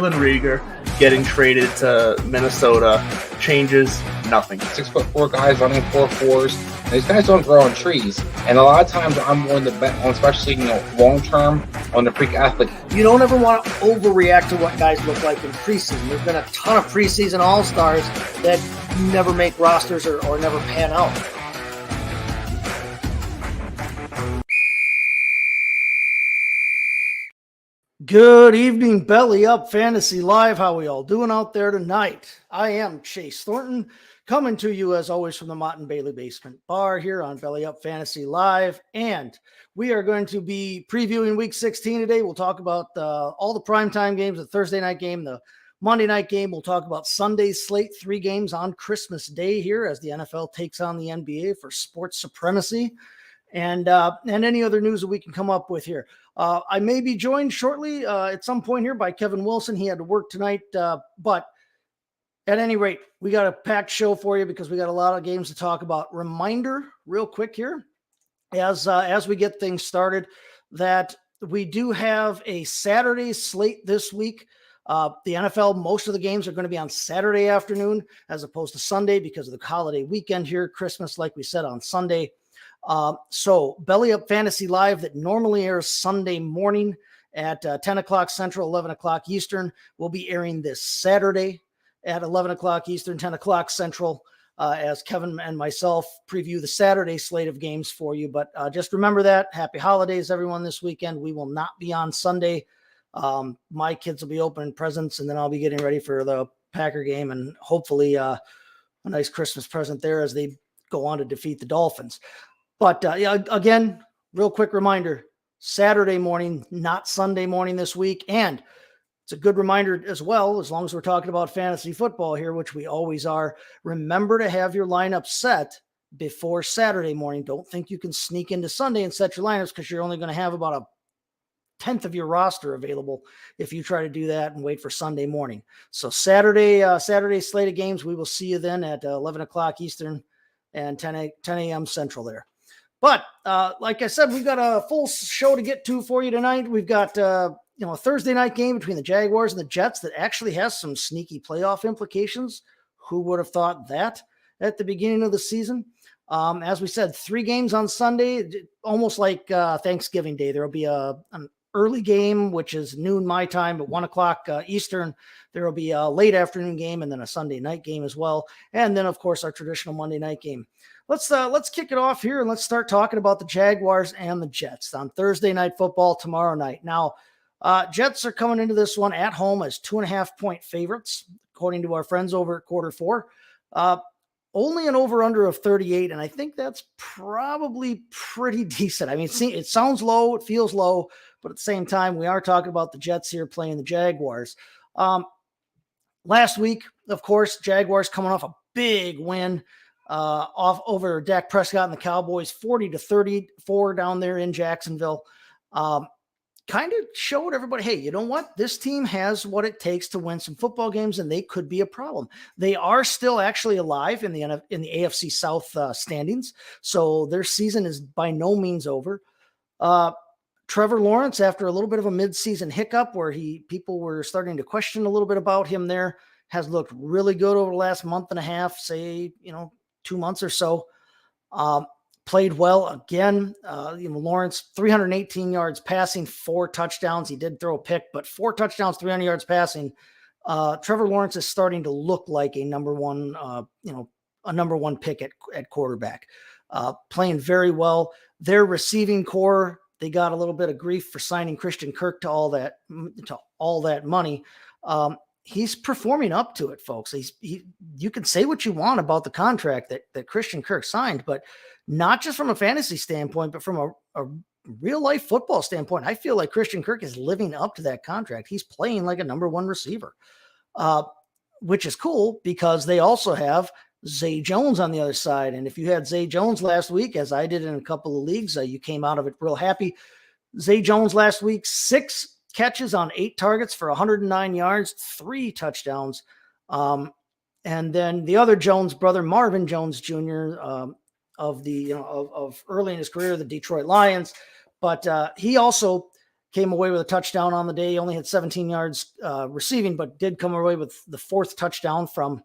Rieger getting traded to Minnesota changes nothing. 6'4" guys running 4.4s. These guys don't grow on trees. And a lot of times I'm willing to bet on, especially long term, on the freak athlete. You don't ever want to overreact to what guys look like in preseason. There's been a ton of preseason all-stars that never make rosters or never pan out. Good evening, Belly Up Fantasy Live. How we all doing out there tonight? I am Chase Thornton, coming to you as always from the Mott and Bailey Basement Bar here on Belly Up Fantasy Live, and we are going to be previewing Week 16 today. We'll talk about all the primetime games, the Thursday night game, the Monday night game. We'll talk about Sunday's slate, 3 games on Christmas Day here as the NFL takes on the NBA for sports supremacy, and any other news that we can come up with here. I may be joined shortly at some point here by Kevin Wilson. He had to work tonight, but at any rate, we got a packed show for you because we got a lot of games to talk about. Reminder real quick here as we get things started that we do have a Saturday slate this week. The NFL, most of the games are going to be on Saturday afternoon as opposed to Sunday because of the holiday weekend here, Christmas, like we said, on Sunday. So Belly Up Fantasy Live that normally airs Sunday morning at 10 o'clock Central, 11 o'clock Eastern, will be airing this Saturday at 11 o'clock Eastern, 10 o'clock Central, as Kevin and myself preview the Saturday slate of games for you. But just remember that. Happy holidays, everyone, this weekend. We will not be on Sunday. My kids will be opening presents, and then I'll be getting ready for the Packer game and hopefully a nice Christmas present there as they go on to defeat the Dolphins. But again, real quick reminder, Saturday morning, not Sunday morning this week. And it's a good reminder as well, as long as we're talking about fantasy football here, which we always are, remember to have your lineup set before Saturday morning. Don't think you can sneak into Sunday and set your lineups because you're only going to have about a tenth of your roster available if you try to do that and wait for Sunday morning. So Saturday slate of games, we will see you then at 11 o'clock Eastern and 10 a.m. Central there. But like I said, we've got a full show to get to for you tonight. We've got a Thursday night game between the Jaguars and the Jets that actually has some sneaky playoff implications. Who would have thought that at the beginning of the season? As we said, 3 games on Sunday, almost like Thanksgiving Day. There will be an early game, which is noon my time at 1 o'clock Eastern. There will be a late afternoon game and then a Sunday night game as well. And then, of course, our traditional Monday night game. Let's kick it off here and let's start talking about the Jaguars and the Jets on Thursday Night Football tomorrow night. Now, Jets are coming into this one at home as 2.5-point favorites, according to our friends over at Quarter 4. Only an over-under of 38, and I think that's probably pretty decent. I mean, it sounds low, it feels low, but at the same time, we are talking about the Jets here playing the Jaguars. Last week, of course, Jaguars coming off a big win off over Dak Prescott and the Cowboys, 40-34 down there in Jacksonville. Kind of showed everybody, hey, you know what? This team has what it takes to win some football games, and they could be a problem. They are still actually alive in the AFC South standings, so their season is by no means over. Trevor Lawrence, after a little bit of a midseason hiccup where people were starting to question a little bit about him there, has looked really good over the last month and a half, say, 2 months or so. Played well again. Lawrence, 318 yards passing, 4 touchdowns. He did throw a pick, but 4 touchdowns, 300 yards passing. Trevor Lawrence is starting to look like a number one pick at quarterback. Playing very well. Their receiving core, they got a little bit of grief for signing Christian Kirk to all that money. He's performing up to it, folks. You can say what you want about the contract that Christian Kirk signed, but not just from a fantasy standpoint, but from a real life football standpoint. I feel like Christian Kirk is living up to that contract. He's playing like a number 1 receiver, which is cool because they also have Zay Jones on the other side. And if you had Zay Jones last week, as I did in a couple of leagues, you came out of it real happy. Zay Jones last week, 6 catches on 8 targets for 109 yards, 3 touchdowns. And then the other Jones brother, Marvin Jones Jr., of early in his career, the Detroit Lions. But he also came away with a touchdown on the day. He only had 17 yards receiving, but did come away with the 4th touchdown from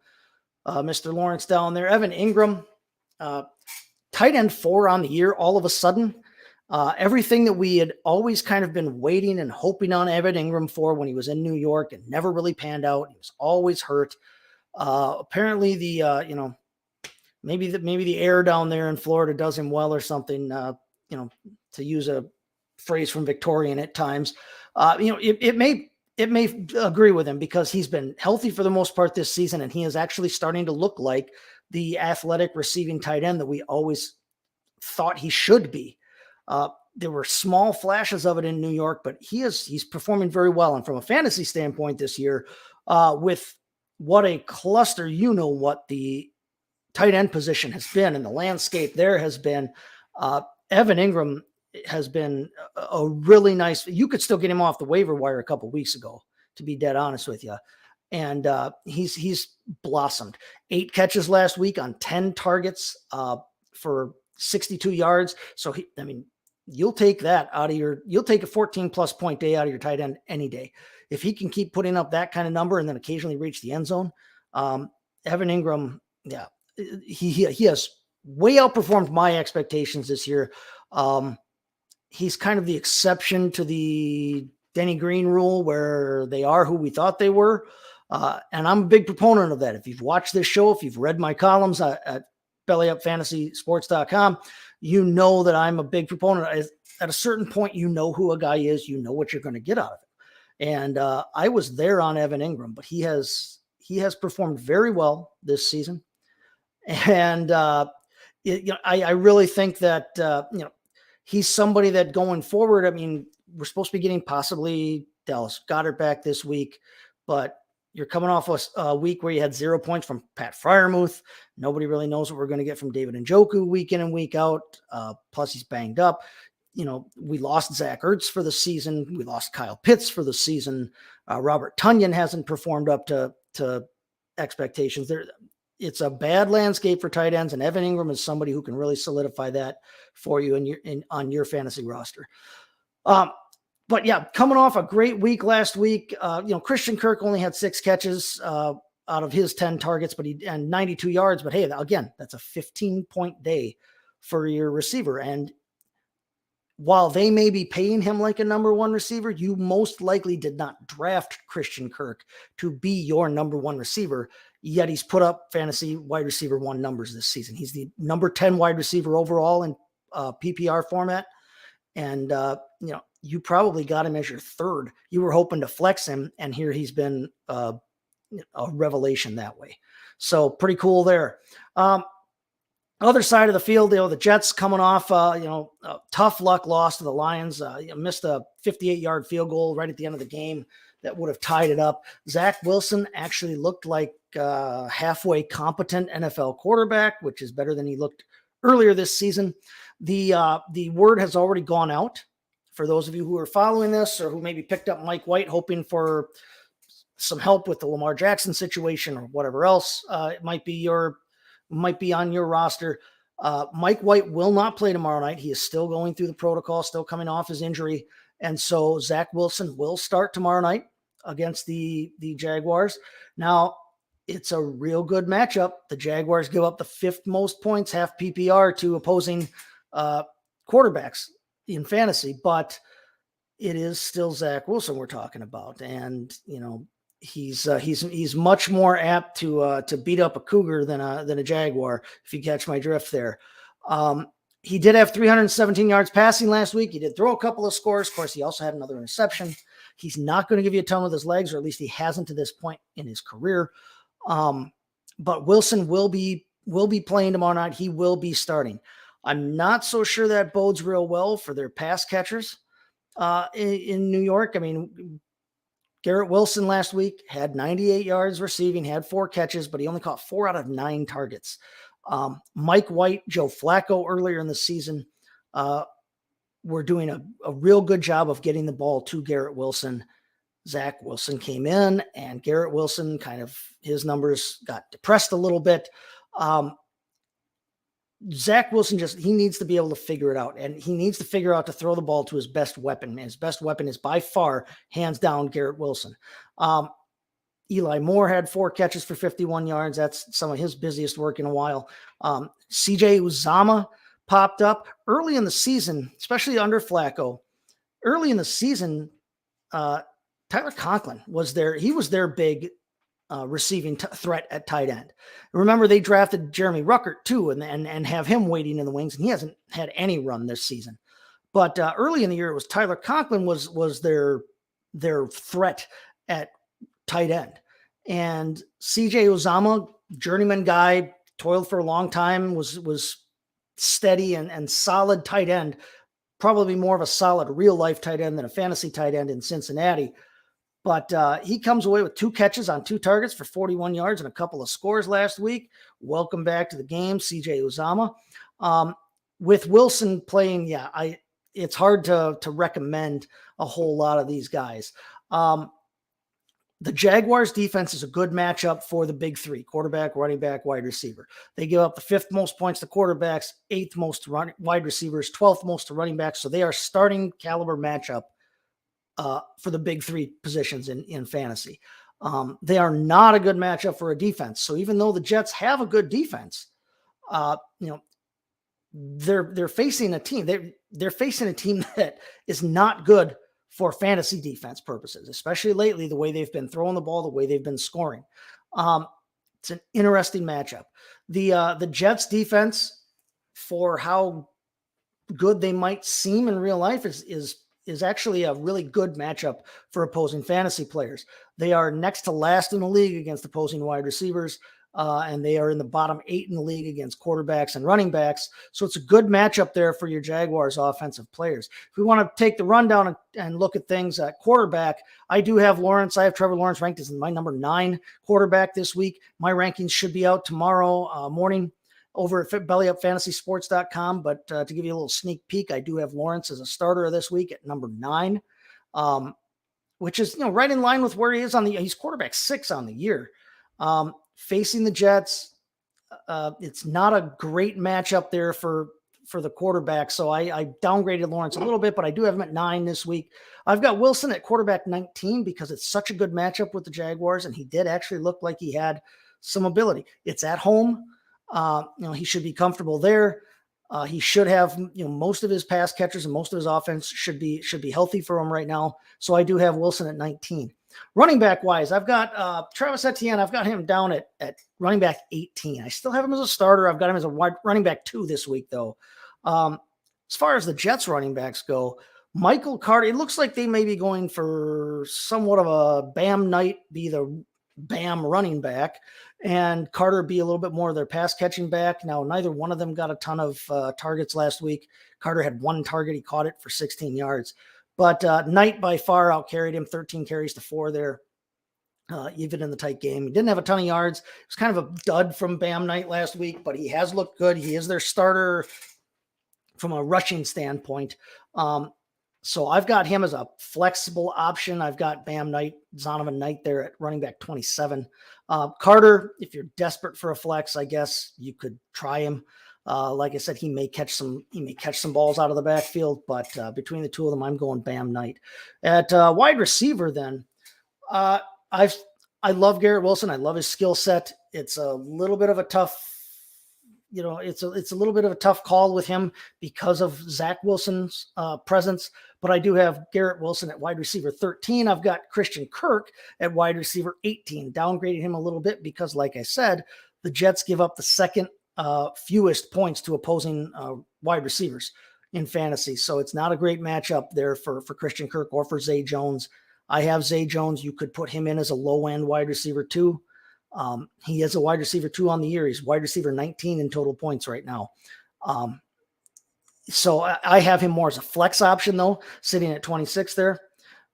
Mr. Lawrence down there. Evan Ingram, tight end 4 on the year. All of a sudden, everything that we had always kind of been waiting and hoping on Evan Ingram for when he was in New York and never really panned out. He was always hurt. Apparently the, maybe the air down there in Florida does him well or something, to use a phrase from Victorian at times. It may agree with him because he's been healthy for the most part this season, and he is actually starting to look like the athletic receiving tight end that we always thought he should be. There were small flashes of it in New York, but he's performing very well. And from a fantasy standpoint this year, with what a cluster, what the tight end position has been and the landscape there has been, Evan Ingram has been a really nice, you could still get him off the waiver wire a couple weeks ago, to be dead honest with you. And he's blossomed. 8 catches last week on 10 targets for 62 yards. So you'll take that you'll take a 14+ point day out of your tight end any day. If he can keep putting up that kind of number and then occasionally reach the end zone, Evan Ingram, he has way outperformed my expectations this year. He's kind of the exception to the Denny Green rule where they are who we thought they were. And I'm a big proponent of that. If you've watched this show, if you've read my columns at bellyupfantasysports.com, you know that I'm a big proponent. At a certain point, you know who a guy is, you know what you're going to get out of it. And I was there on Evan Ingram, but he has performed very well this season. And I really think that he's somebody that going forward, we're supposed to be getting possibly Dallas Goedert back this week, but you're coming off a week where you had 0 points from Pat Freiermuth. Nobody really knows what we're going to get from David Njoku week in and week out. Plus he's banged up. We lost Zach Ertz for the season. We lost Kyle Pitts for the season. Robert Tonyan hasn't performed up to expectations. It's a bad landscape for tight ends, and Evan Ingram is somebody who can really solidify that for you on your fantasy roster. But yeah, coming off a great week last week, Christian Kirk only had 6 catches out of his 10 targets, and 92 yards. But hey, again, that's a 15-point day for your receiver. And while they may be paying him like a number 1 receiver, you most likely did not draft Christian Kirk to be your number 1 receiver. Yet he's put up fantasy wide receiver 1 numbers this season. He's the number 10 wide receiver overall in PPR format. And, you probably got him as your 3rd. You were hoping to flex him, and here he's been a revelation that way. So pretty cool there. Other side of the field, the Jets coming off, a tough luck loss to the Lions. Missed a 58-yard field goal right at the end of the game that would have tied it up. Zach Wilson actually looked like a halfway competent NFL quarterback, which is better than he looked earlier this season. The word has already gone out for those of you who are following this or who maybe picked up Mike White hoping for some help with the Lamar Jackson situation or whatever else it might be on your roster. Mike White will not play tomorrow night. He is still going through the protocol, still coming off his injury. And so Zach Wilson will start tomorrow night against the Jaguars. Now, it's a real good matchup. The Jaguars give up the 5th most points, half PPR, to opposing quarterbacks in fantasy, but it is still Zach Wilson we're talking about. And, he's much more apt to beat up a Cougar than a Jaguar, if you catch my drift there. He did have 317 yards passing last week. He did throw a couple of scores. Of course, he also had another interception. He's not going to give you a ton with his legs, or at least he hasn't to this point in his career. But Wilson will be playing tomorrow night. He will be starting. I'm not so sure that bodes real well for their pass catchers in New York. Garrett Wilson last week had 98 yards receiving, had 4 catches, but he only caught 4 out of 9 targets. Mike White, Joe Flacco earlier in the season were doing a real good job of getting the ball to Garrett Wilson. Zach Wilson came in, and Garrett Wilson his numbers got depressed a little bit. Zach Wilson he needs to be able to figure it out, and he needs to figure out to throw the ball to his best weapon. His best weapon is by far, hands down, Garrett Wilson. Eli Moore had 4 catches for 51 yards. That's some of his busiest work in a while. CJ Uzama popped up early in the season, especially under Flacco. Early in the season, Tyler Conklin was there. He was their big receiving threat at tight end. Remember, they drafted Jeremy Ruckert too, and have him waiting in the wings, and he hasn't had any run this season. But early in the year, it was Tyler Conklin was their threat at tight end, and CJ Uzama, journeyman guy, toiled for a long time, was steady and solid tight end, probably more of a solid real life tight end than a fantasy tight end in Cincinnati. But he comes away with 2 catches on 2 targets for 41 yards and a couple of scores last week. Welcome back to the game, CJ Uzama. With Wilson playing, it's hard to recommend a whole lot of these guys. The Jaguars defense is a good matchup for the big 3, quarterback, running back, wide receiver. They give up the 5th most points to quarterbacks, 8th most to wide receivers, 12th most to running backs. So they are starting caliber matchup for the big 3 positions in fantasy. They are not a good matchup for a defense. So even though the Jets have a good defense, they're facing a team. They're facing a team that is not good for fantasy defense purposes, especially lately, the way they've been throwing the ball, the way they've been scoring. It's an interesting matchup. The Jets defense, for how good they might seem in real life, is actually a really good matchup for opposing fantasy players. They are next to last in the league against opposing wide receivers, and they are in the bottom 8 in the league against quarterbacks and running backs. So it's a good matchup there for your Jaguars offensive players. If we want to take the rundown and look at things at quarterback, I do have Lawrence. I have Trevor Lawrence ranked as my number 9 quarterback this week. My rankings should be out tomorrow morning over at bellyupfantasysports.com. But to give you a little sneak peek, I do have Lawrence as a starter this week at number 9, which is right in line with where he is he's quarterback 6 on the year. Facing the Jets, it's not a great matchup there for the quarterback. So I downgraded Lawrence a little bit, but I do have him at 9 this week. I've got Wilson at quarterback 19 because it's such a good matchup with the Jaguars, and he did actually look like he had some ability. It's at home. He should be comfortable there. He should have, most of his pass catchers and most of his offense should be healthy for him right now. So I do have Wilson at 19. Running back wise, I've got Travis Etienne. I've got him down at running back 18. I still have him as a starter. I've got him as a wide running back 2 this week, though. As far as the Jets running backs go, Michael Carter, it looks like they may be going for somewhat of a Bam Knight, be the Bam running back, and Carter be a little bit more of their pass catching back. Now, neither one of them got a ton of targets last week. Carter had 1 target. He caught it for 16 yards. But Knight by far outcarried him, 13 carries to 4 there, even in the tight game. He didn't have a ton of yards. It was kind of a dud from Bam Knight last week, but he has looked good. He is their starter from a rushing standpoint. So I've got him as a flexible option. I've got Bam Knight, Zonovan Knight there at running back 27. Carter, if you're desperate for a flex, I guess you could try him. Like I said, he may catch some balls out of the backfield, but between the 2 of them, I'm going Bam Knight. At wide receiver, then, I love Garrett Wilson. I love his skill set. It's a little bit of a tough, it's a little bit of a tough call with him because of Zach Wilson's presence. But I do have Garrett Wilson at wide receiver 13. I've got Christian Kirk at wide receiver 18. Downgraded him a little bit because, like I said, the Jets give up the second fewest points to opposing wide receivers in fantasy. So it's not a great matchup there for Christian Kirk or for Zay Jones. I have Zay Jones. You could put him in as a low end wide receiver 2. He is a wide receiver 2 on the year. He's wide receiver 19 in total points right now. So I have him more as a flex option, though, sitting at 26 there.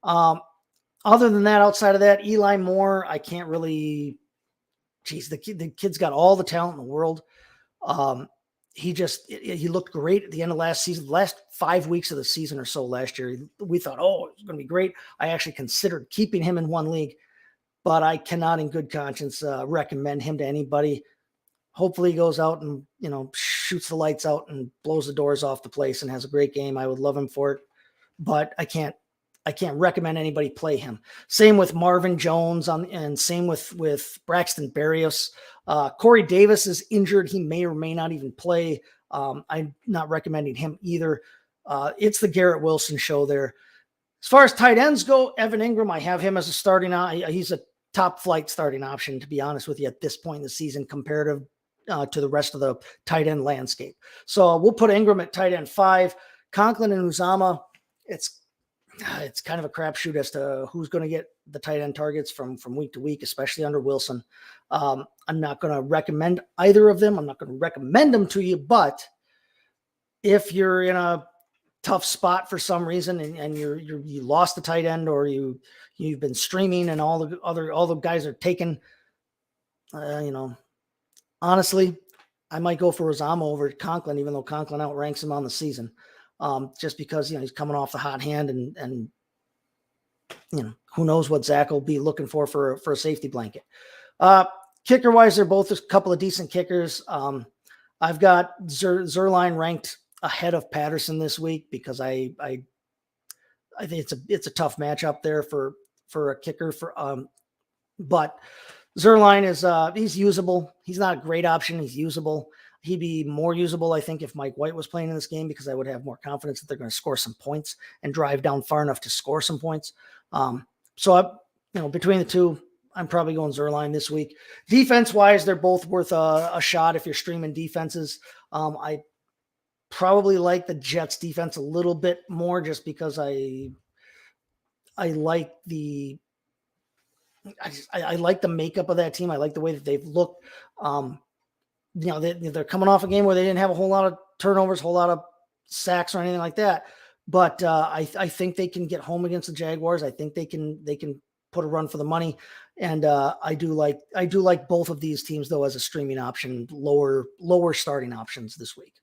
Other than that, outside of that, Eli Moore, I can't really, the kid's got all the talent in the world. He looked great at the end of last season, the last 5 weeks of the season or so last year. We thought, it's going to be great. I actually considered keeping him in one league, but I cannot in good conscience recommend him to anybody. hopefully he goes out and, shoots the lights out and blows the doors off the place and has a great game. I would love him for it, but I can't recommend anybody play him. Same with Marvin Jones and same with Braxton Berrios. Corey Davis is injured. He may or may not even play. I'm not recommending him either. It's the Garrett Wilson show there. As far as tight ends go, Evan Ingram, I have him as a starting. He's a top flight starting option, to be honest with you, at this point in the season, comparative to the rest of the tight end landscape. So we'll put Ingram at tight end 5. Conklin and Uzama, it's kind of a crapshoot as to who's going to get the tight end targets from week to week, especially under Wilson. I'm not going to recommend either of them. I'm not going to recommend them to you, but if you're in a tough spot for some reason and you lost the tight end or you've been streaming and all the guys are taken, honestly, I might go for Uzama over Conklin, even though Conklin outranks him on the season. Just because, he's coming off the hot hand and who knows what Zach will be looking for a safety blanket. Kicker wise, they're both a couple of decent kickers. I've got Zerline ranked ahead of Patterson this week because I think it's a tough matchup there for a kicker but Zerline is he's usable. He's not a great option. He's usable. He'd be more usable, I think, if Mike White was playing in this game because I would have more confidence that they're going to score some points and drive down far enough to score some points. So between the two, I'm probably going Zerline this week. Defense-wise, they're both worth a shot if you're streaming defenses. I probably like the Jets defense a little bit more just because I like the makeup of that team. I like the way that they've looked. They're coming off a game where they didn't have a whole lot of turnovers, a whole lot of sacks or anything like that. But I think they can get home against the Jaguars. I think they can put a run for the money. And I do like both of these teams though as a streaming option, lower starting options this week.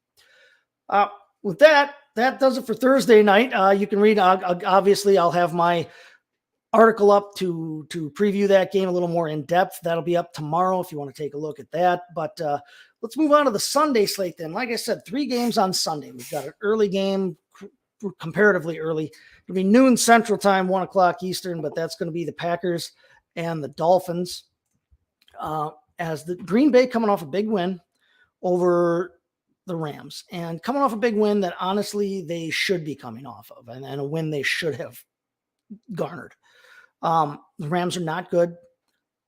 With that does it for Thursday night. You can read. Obviously, I'll have my article up to preview that game a little more in depth. That'll be up tomorrow if you want to take a look at that. But let's move on to the Sunday slate then. Like I said, 3 games on Sunday. We've got an early game, comparatively early. It'll be noon Central Time, 1 o'clock Eastern, but that's going to be the Packers and the Dolphins. As the Green Bay coming off a big win over the Rams and coming off a big win that honestly they should be coming off of and a win they should have garnered. The Rams are not good.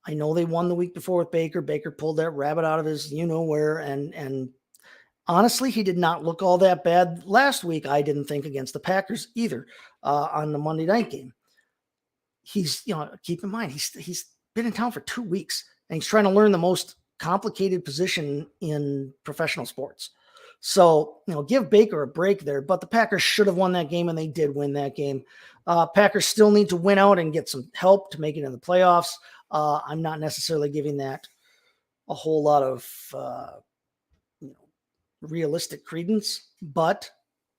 I know they won the week before with Baker. Baker pulled that rabbit out of his where, and honestly, he did not look all that bad last week. I didn't think against the Packers either on the Monday night game. He's, keep in mind, he's been in town for 2 weeks and he's trying to learn the most complicated position in professional sports. So, give Baker a break there, but the Packers should have won that game and they did win that game. Packers still need to win out and get some help to make it in the playoffs. I'm not necessarily giving that a whole lot of, realistic credence, but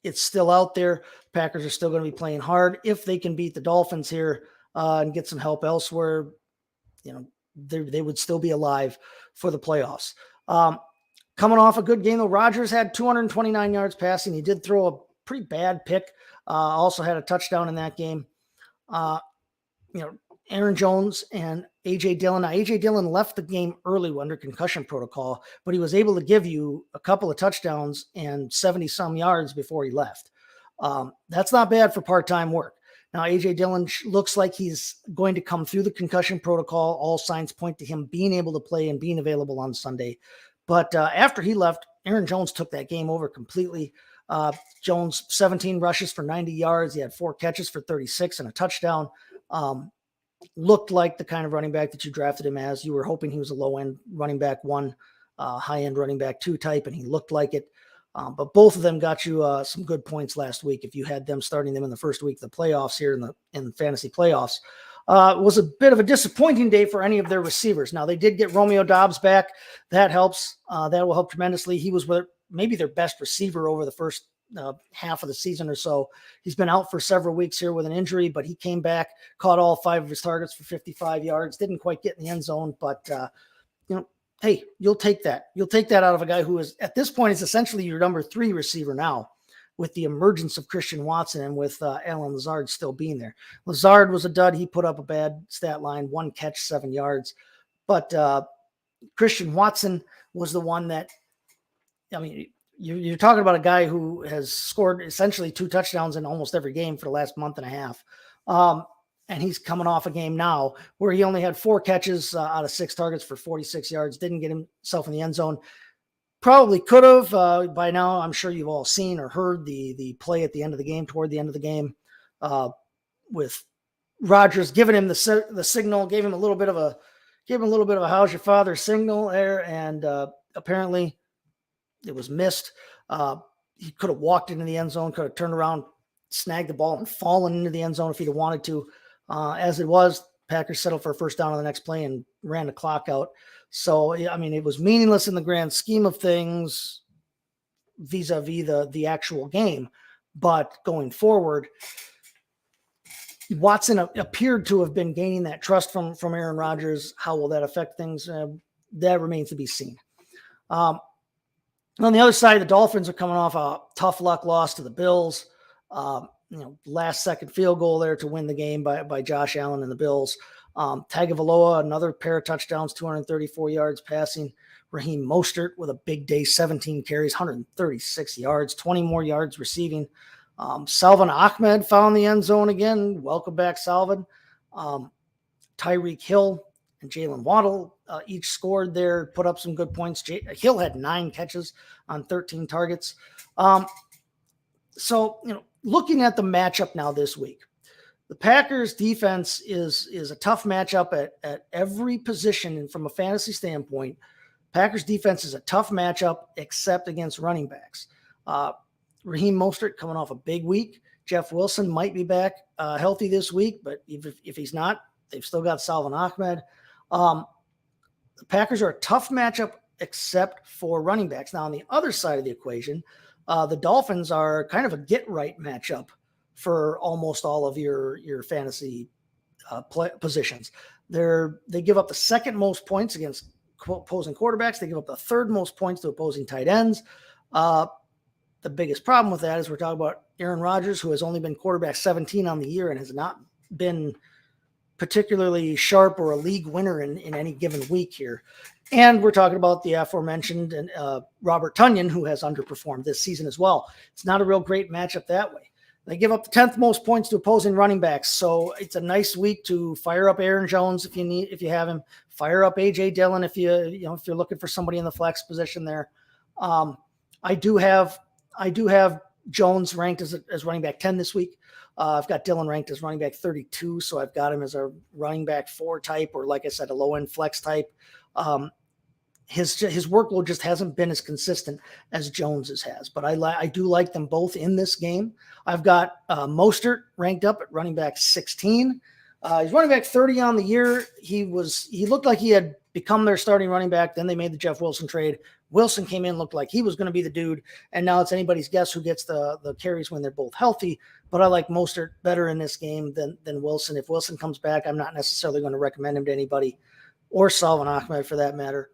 it's still out there. Packers are still going to be playing hard. If they can beat the Dolphins here and get some help elsewhere, they would still be alive for the playoffs. Coming off a good game, though, Rodgers had 229 yards passing. He did throw a pretty bad pick. Also had a touchdown in that game. Aaron Jones and A.J. Dillon. Now, A.J. Dillon left the game early under concussion protocol, but he was able to give you a couple of touchdowns and 70-some yards before he left. That's not bad for part-time work. Now, A.J. Dillon looks like he's going to come through the concussion protocol. All signs point to him being able to play and being available on Sunday. But after he left, Aaron Jones took that game over completely. Jones, 17 rushes for 90 yards. He had 4 catches for 36 and a touchdown. Looked like the kind of running back that you drafted him as. You were hoping he was a low-end running back 1, high-end running back 2 type, and he looked like it. But both of them got you some good points last week if you had them starting them in the first week of the playoffs here in the fantasy playoffs. It was a bit of a disappointing day for any of their receivers. Now, they did get Romeo Doubs back. That helps. That will help tremendously. He was maybe their best receiver over the first half of the season or so. He's been out for several weeks here with an injury, but he came back, caught all 5 of his targets for 55 yards, didn't quite get in the end zone, but hey, you'll take that. You'll take that out of a guy who is at this point is essentially your number 3 receiver now, with the emergence of Christian Watson and with Alan Lazard still being there. Lazard was a dud. He put up a bad stat line, 1 catch, 7 yards. But Christian Watson was the one that, I mean, you're talking about a guy who has scored essentially 2 touchdowns in almost every game for the last month and a half. And he's coming off a game now where he only had 4 catches out of 6 targets for 46 yards, didn't get himself in the end zone. Probably could have by now. I'm sure you've all seen or heard the play at the end of the game, toward the end of the game, with Rodgers giving him the signal, gave him a little bit of a how's your father signal there, and apparently it was missed. He could have walked into the end zone, could have turned around, snagged the ball, and fallen into the end zone if he'd have wanted to. As it was, Packers settled for a first down on the next play and ran the clock out. So, I mean, it was meaningless in the grand scheme of things vis-a-vis the actual game. But going forward, Watson appeared to have been gaining that trust from Aaron Rodgers. How will that affect things? That remains to be seen. On the other side, the Dolphins are coming off a tough luck loss to the Bills. Last second field goal there to win the game by Josh Allen and the Bills. Tagovailoa, another pair of touchdowns, 234 yards passing. Raheem Mostert with a big day, 17 carries, 136 yards, 20 more yards receiving. Salvon Ahmed found the end zone again. Welcome back, Salvon. Tyreek Hill and Jalen Waddle each scored there, put up some good points. Hill had 9 catches on 13 targets. So, looking at the matchup now this week, the Packers defense is a tough matchup at every position. And from a fantasy standpoint, Packers defense is a tough matchup except against running backs. Raheem Mostert coming off a big week. Jeff Wilson might be back healthy this week, but if he's not, they've still got Salvon Ahmed. The Packers are a tough matchup except for running backs. Now, on the other side of the equation, the Dolphins are kind of a get-right matchup for almost all of your fantasy positions. They give up the second most points against opposing quarterbacks. They give up the third most points to opposing tight ends. The biggest problem with that is we're talking about Aaron Rodgers, who has only been quarterback 17 on the year and has not been particularly sharp or a league winner in any given week here. And we're talking about the aforementioned Robert Tonyan, who has underperformed this season as well. It's not a real great matchup that way. They give up the 10th most points to opposing running backs. So it's a nice week to fire up Aaron Jones if you have him. Fire up AJ Dillon if you're looking for somebody in the flex position there. I do have Jones ranked as running back 10 this week. I've got Dillon ranked as running back 32, so I've got him as a running back 4 type, or like I said, a low end flex type. His workload just hasn't been as consistent as Jones's has, but I do like them both in this game. I've got Mostert ranked up at running back 16. He's running back 30 on the year. He looked like he had become their starting running back. Then they made the Jeff Wilson trade. Wilson came in, looked like he was going to be the dude, and now it's anybody's guess who gets the carries when they're both healthy. But I like Mostert better in this game than Wilson. If Wilson comes back, I'm not necessarily going to recommend him to anybody, or Salvon Ahmed for that matter.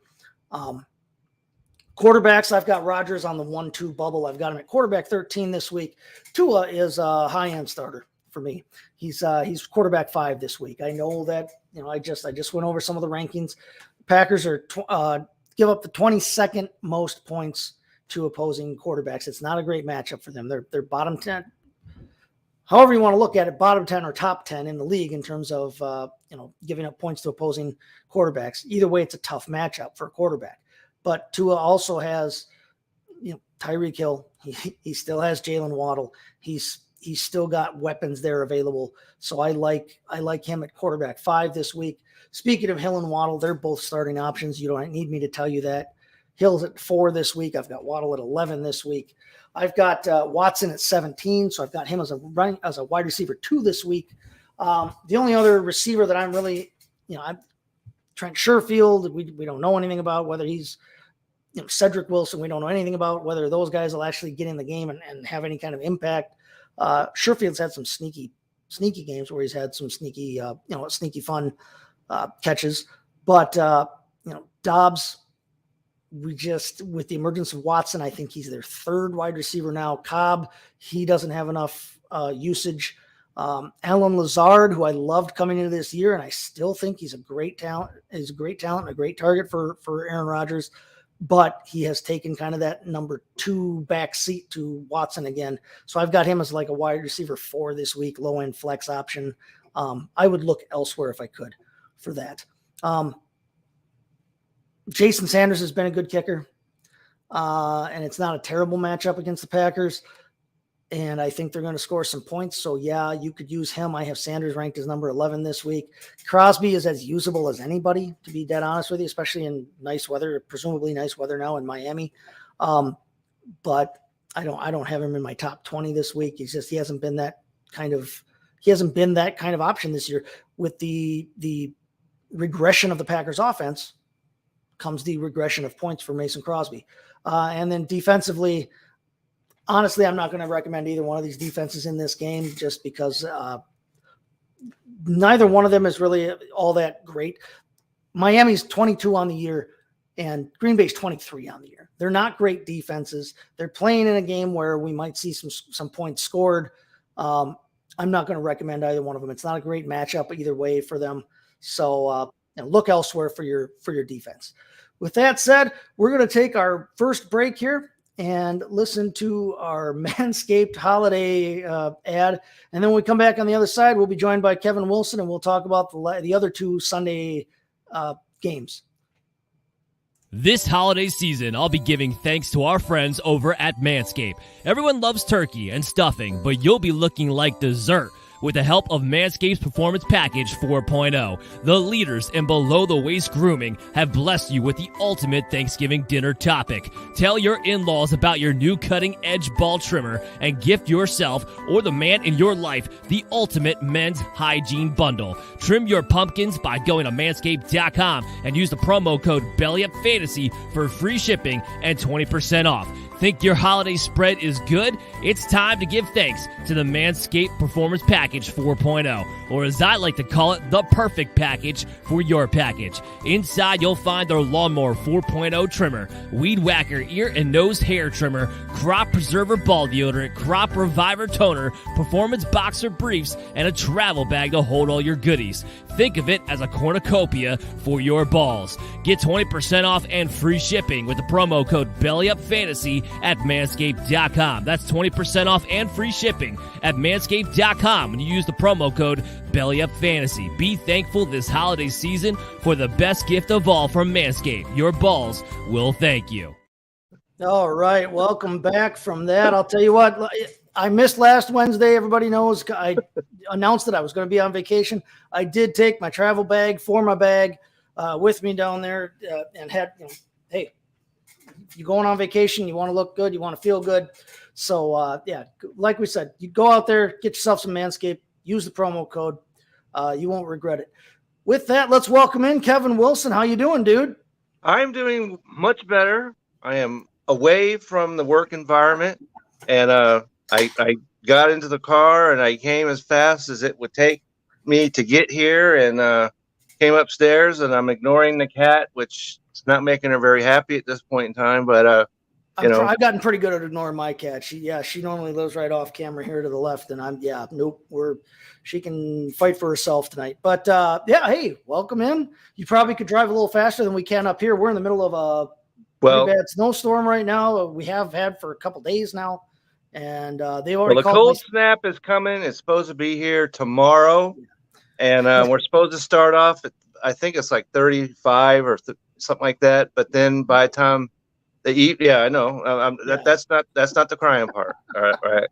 Quarterbacks, I've got Rodgers on the 1-2 bubble. I've got him at quarterback 13 this week. Tua is a high-end starter for me. He's quarterback 5 this week. I know that, I just went over some of the rankings. Packers are give up the 22nd most points to opposing quarterbacks. It's not a great matchup for them. They're bottom 10. However you want to look at it, bottom 10 or top 10 in the league in terms of giving up points to opposing quarterbacks. Either way, it's a tough matchup for a quarterback. But Tua also has Tyreek Hill. He still has Jalen Waddle. He's still got weapons there available. So I like him at quarterback 5 this week. Speaking of Hill and Waddle, they're both starting options. You don't need me to tell you that. Hill's at 4 this week. I've got Waddle at 11 this week. I've got Watson at 17, so I've got him as a wide receiver 2 this week. The only other receiver that I'm really, Trent Sherfield, we don't know anything about whether he's, Cedric Wilson, we don't know anything about whether those guys will actually get in the game and have any kind of impact. Sherfield's had some sneaky games where he's had some sneaky fun catches. But, Dobbs, we just, with the emergence of Watson, I think he's their third wide receiver now. Cobb, he doesn't have enough usage. Alan Lazard, who I loved coming into this year, and I still think he's a great talent. He's a great talent and a great target for Aaron Rodgers, but he has taken kind of that number 2 back seat to Watson again. So I've got him as like a wide receiver 4 this week, low end flex option. I would look elsewhere if I could for that. Jason Sanders has been a good kicker, and it's not a terrible matchup against the Packers. And I think they're going to score some points. So, yeah, you could use him. I have Sanders ranked as number 11 this week. Crosby is as usable as anybody, to be dead honest with you, especially in nice weather, presumably nice weather now in Miami. But I don't have him in my top 20 this week. He hasn't been that kind of option this year. With the regression of the Packers offense comes the regression of points for Mason Crosby. And then defensively, honestly, I'm not going to recommend either one of these defenses in this game just because neither one of them is really all that great. Miami's 22 on the year and Green Bay's 23 on the year. They're not great defenses. They're playing in a game where we might see some points scored. I'm not going to recommend either one of them. It's not a great matchup either way for them. So look elsewhere for your defense. With that said, we're going to take our first break here and listen to our Manscaped holiday ad. And then when we come back on the other side, we'll be joined by Kevin Wilson, and we'll talk about the other 2 Sunday games. This holiday season, I'll be giving thanks to our friends over at Manscaped. Everyone loves turkey and stuffing, but you'll be looking like dessert with the help of Manscaped's Performance Package 4.0. The leaders in below-the-waist grooming have blessed you with the ultimate Thanksgiving dinner topic. Tell your in-laws about your new cutting-edge ball trimmer and gift yourself or the man in your life the ultimate men's hygiene bundle. Trim your pumpkins by going to manscaped.com and use the promo code BELLYUPFANTASY for free shipping and 20% off. Think your holiday spread is good? It's time to give thanks to the Manscaped Performance Package 4.0, or as I like to call it, the perfect package for your package. Inside, you'll find their Lawnmower 4.0 trimmer, Weed Whacker ear and nose hair trimmer, Crop Preserver ball deodorant, Crop Reviver toner, Performance Boxer briefs, and a travel bag to hold all your goodies. Think of it as a cornucopia for your balls. Get 20% off and free shipping with the promo code BELLYUPFANTASY at manscaped.com. That's 20% off and free shipping at manscaped.com when you use the promo code BELLYUPFANTASY. Be thankful this holiday season for the best gift of all from Manscaped. Your balls will thank you. All right, welcome back from that. I'll tell you what, I missed last Wednesday. Everybody knows I announced that I was going to be on vacation. I did take my travel bag for my bag with me down there and had, hey, if you're going on vacation, you want to look good, you want to feel good. So, like we said, you go out there, get yourself some Manscaped, use the promo code. You won't regret it. With that, let's welcome in Kevin Wilson. How you doing, dude? I'm doing much better. I am away from the work environment, and I got into the car, and I came as fast as it would take me to get here, and came upstairs, and I'm ignoring the cat, which is not making her very happy at this point in time, but I've gotten pretty good at ignoring my cat. She normally lives right off camera here to the left, and she can fight for herself tonight. But hey, welcome in. You probably could drive a little faster than we can up here. We're in the middle of a pretty bad snowstorm right now. We have had for a couple days now, and they already. Well, the cold snap is coming. It's supposed to be here tomorrow, and we're supposed to start off at, I think it's like 35 or something like that. But then by the time they eat, I know that's not the crying part. All right.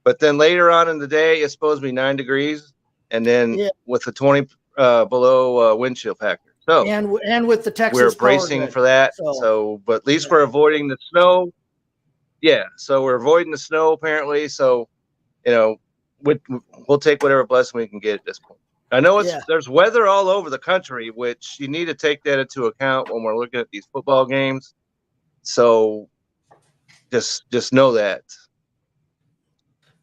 But then later on in the day, it's supposed to be 9 degrees, and then with the 20 below windshield factor. So and with the Texas, we're bracing for that. So, but at least we're avoiding the snow. Yeah. So we're avoiding the snow apparently. So, we'll take whatever blessing we can get at this point. I know there's weather all over the country, which you need to take that into account when we're looking at these football games. So just know that.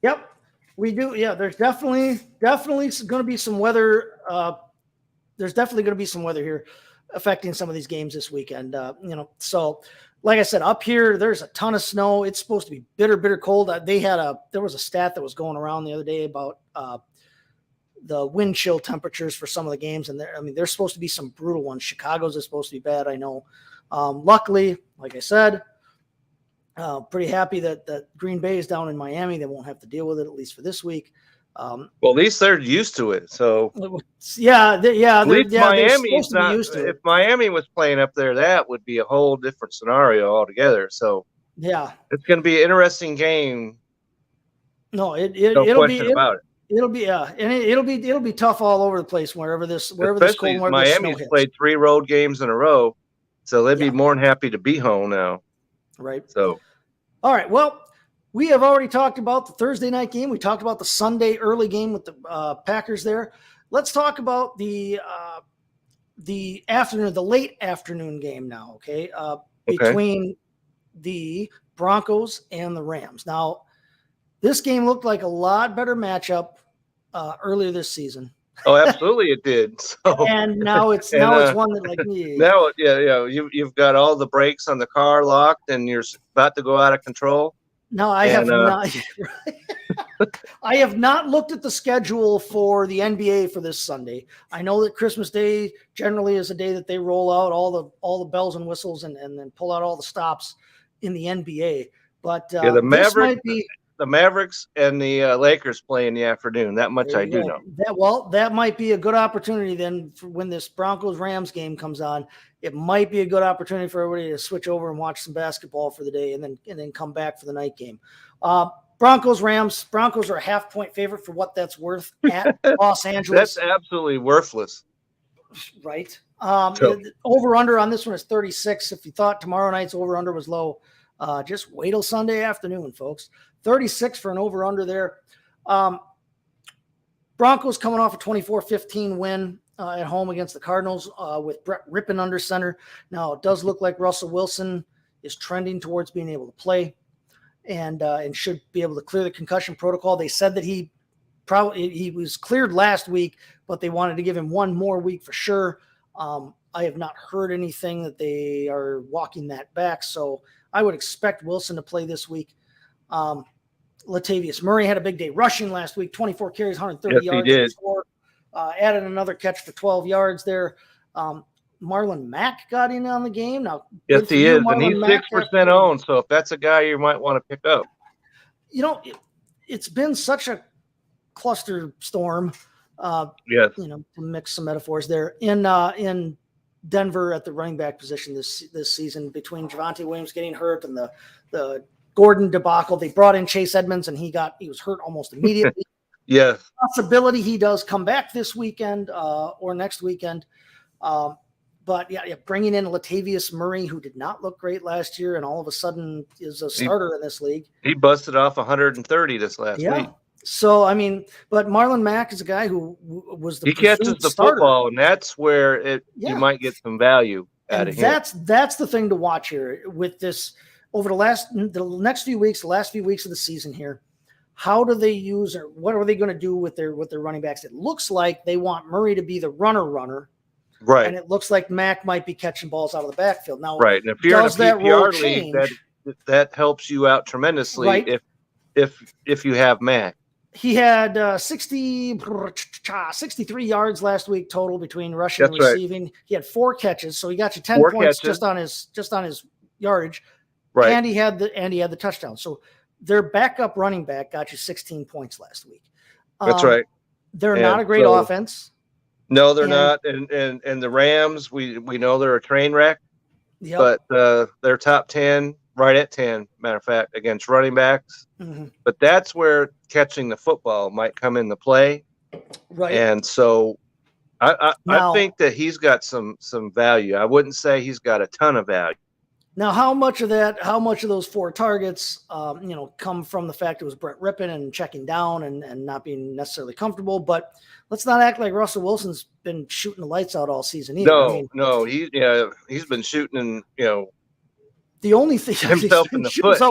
Yep, we do. Yeah, there's definitely going to be some weather. There's definitely going to be some weather here. affecting some of these games this weekend. So like I said, up here, there's a ton of snow. It's supposed to be bitter cold. There was a stat that was going around the other day about the wind chill temperatures for some of the games. And there's supposed to be some brutal ones. Chicago's is supposed to be bad, I know. Luckily, like I said, pretty happy that Green Bay is down in Miami. They won't have to deal with it, at least for this week. Well, at least they're used to it. So at least Miami's not. If Miami was playing up there, that would be a whole different scenario altogether. So yeah, it's going to be an interesting game. No, it'll be about it. It'll be and it'll be tough all over the place wherever this Especially cold. Miami's played 3 road games in a row, so they'd be more than happy to be home now. Right. So, all right. Well, we have already talked about the Thursday night game. We talked about the Sunday early game with the Packers there. Let's talk about the late afternoon game now. Okay. Between the Broncos and the Rams. Now, this game looked like a lot better matchup earlier this season. Oh, absolutely, it did. So, and now it's one that like now, you've got all the brakes on the car locked, and you're about to go out of control. No, I have not. I have not looked at the schedule for the NBA for this Sunday. I know that Christmas Day generally is a day that they roll out all the bells and whistles and then pull out all the stops in the NBA. But the Mavericks and the Lakers play in the afternoon. That much I do know. That might be a good opportunity then for when this Broncos-Rams game comes on. It might be a good opportunity for everybody to switch over and watch some basketball for the day and then come back for the night game. Broncos-Rams. Broncos are a half-point favorite for what that's worth at Los Angeles. That's absolutely worthless. Right. Over-under on this one is 36. If you thought tomorrow night's over-under was low, just wait till Sunday afternoon, folks. 36 for an over-under there. Broncos coming off a 24-15 win at home against the Cardinals with Brett Rippon under center. Now, it does look like Russell Wilson is trending towards being able to play and should be able to clear the concussion protocol. They said that he was cleared last week, but they wanted to give him one more week for sure. I have not heard anything that they are walking that back, so I would expect Wilson to play this week. Latavius Murray had a big day rushing last week, 24 carries, 130 yards. He did. Added another catch for 12 yards there. Marlon Mack got in on the game. Now, yes, he is, and he's 6% owned. So if that's a guy you might want to pick up, it's been such a cluster storm. Yes, to mix some metaphors there in Denver at the running back position this season between Javonte Williams getting hurt and the Gordon debacle. They brought in Chase Edmonds and he was hurt almost immediately. Yes. Possibility he does come back this weekend or next weekend. But bringing in Latavius Murray, who did not look great last year and all of a sudden is a starter in this league. He busted off 130 this last week. So, but Marlon Mack is a guy who was he catches the starter. Football, and that's where you might get some value out of him. That's the thing to watch here with this over the last few weeks of the season here. How do they use or what are they going to do with their running backs? It looks like they want Murray to be the runner. Right. And it looks like Mack might be catching balls out of the backfield. Now, right. And if you're in a PPR league, that helps you out tremendously if you have Mack. He had 63 yards last week total between rushing and receiving. Right. He had 4 catches, so he got you 10 points just on his yardage. Right. And he had the touchdown. So their backup running back got you 16 points last week. That's right. They're not a great offense. No, they're not. And the Rams, we know they're a train wreck. Yep. But they're top 10, right at 10, matter of fact, against running backs. Mm-hmm. But that's where catching the football might come into play. Right. And so I think that he's got some value. I wouldn't say he's got a ton of value. Now, how much of those 4 targets, come from the fact it was Brett Rippon and checking down and not being necessarily comfortable? But let's not act like Russell Wilson's been shooting the lights out all season either. No, he's been shooting, the only thing himself in the foot.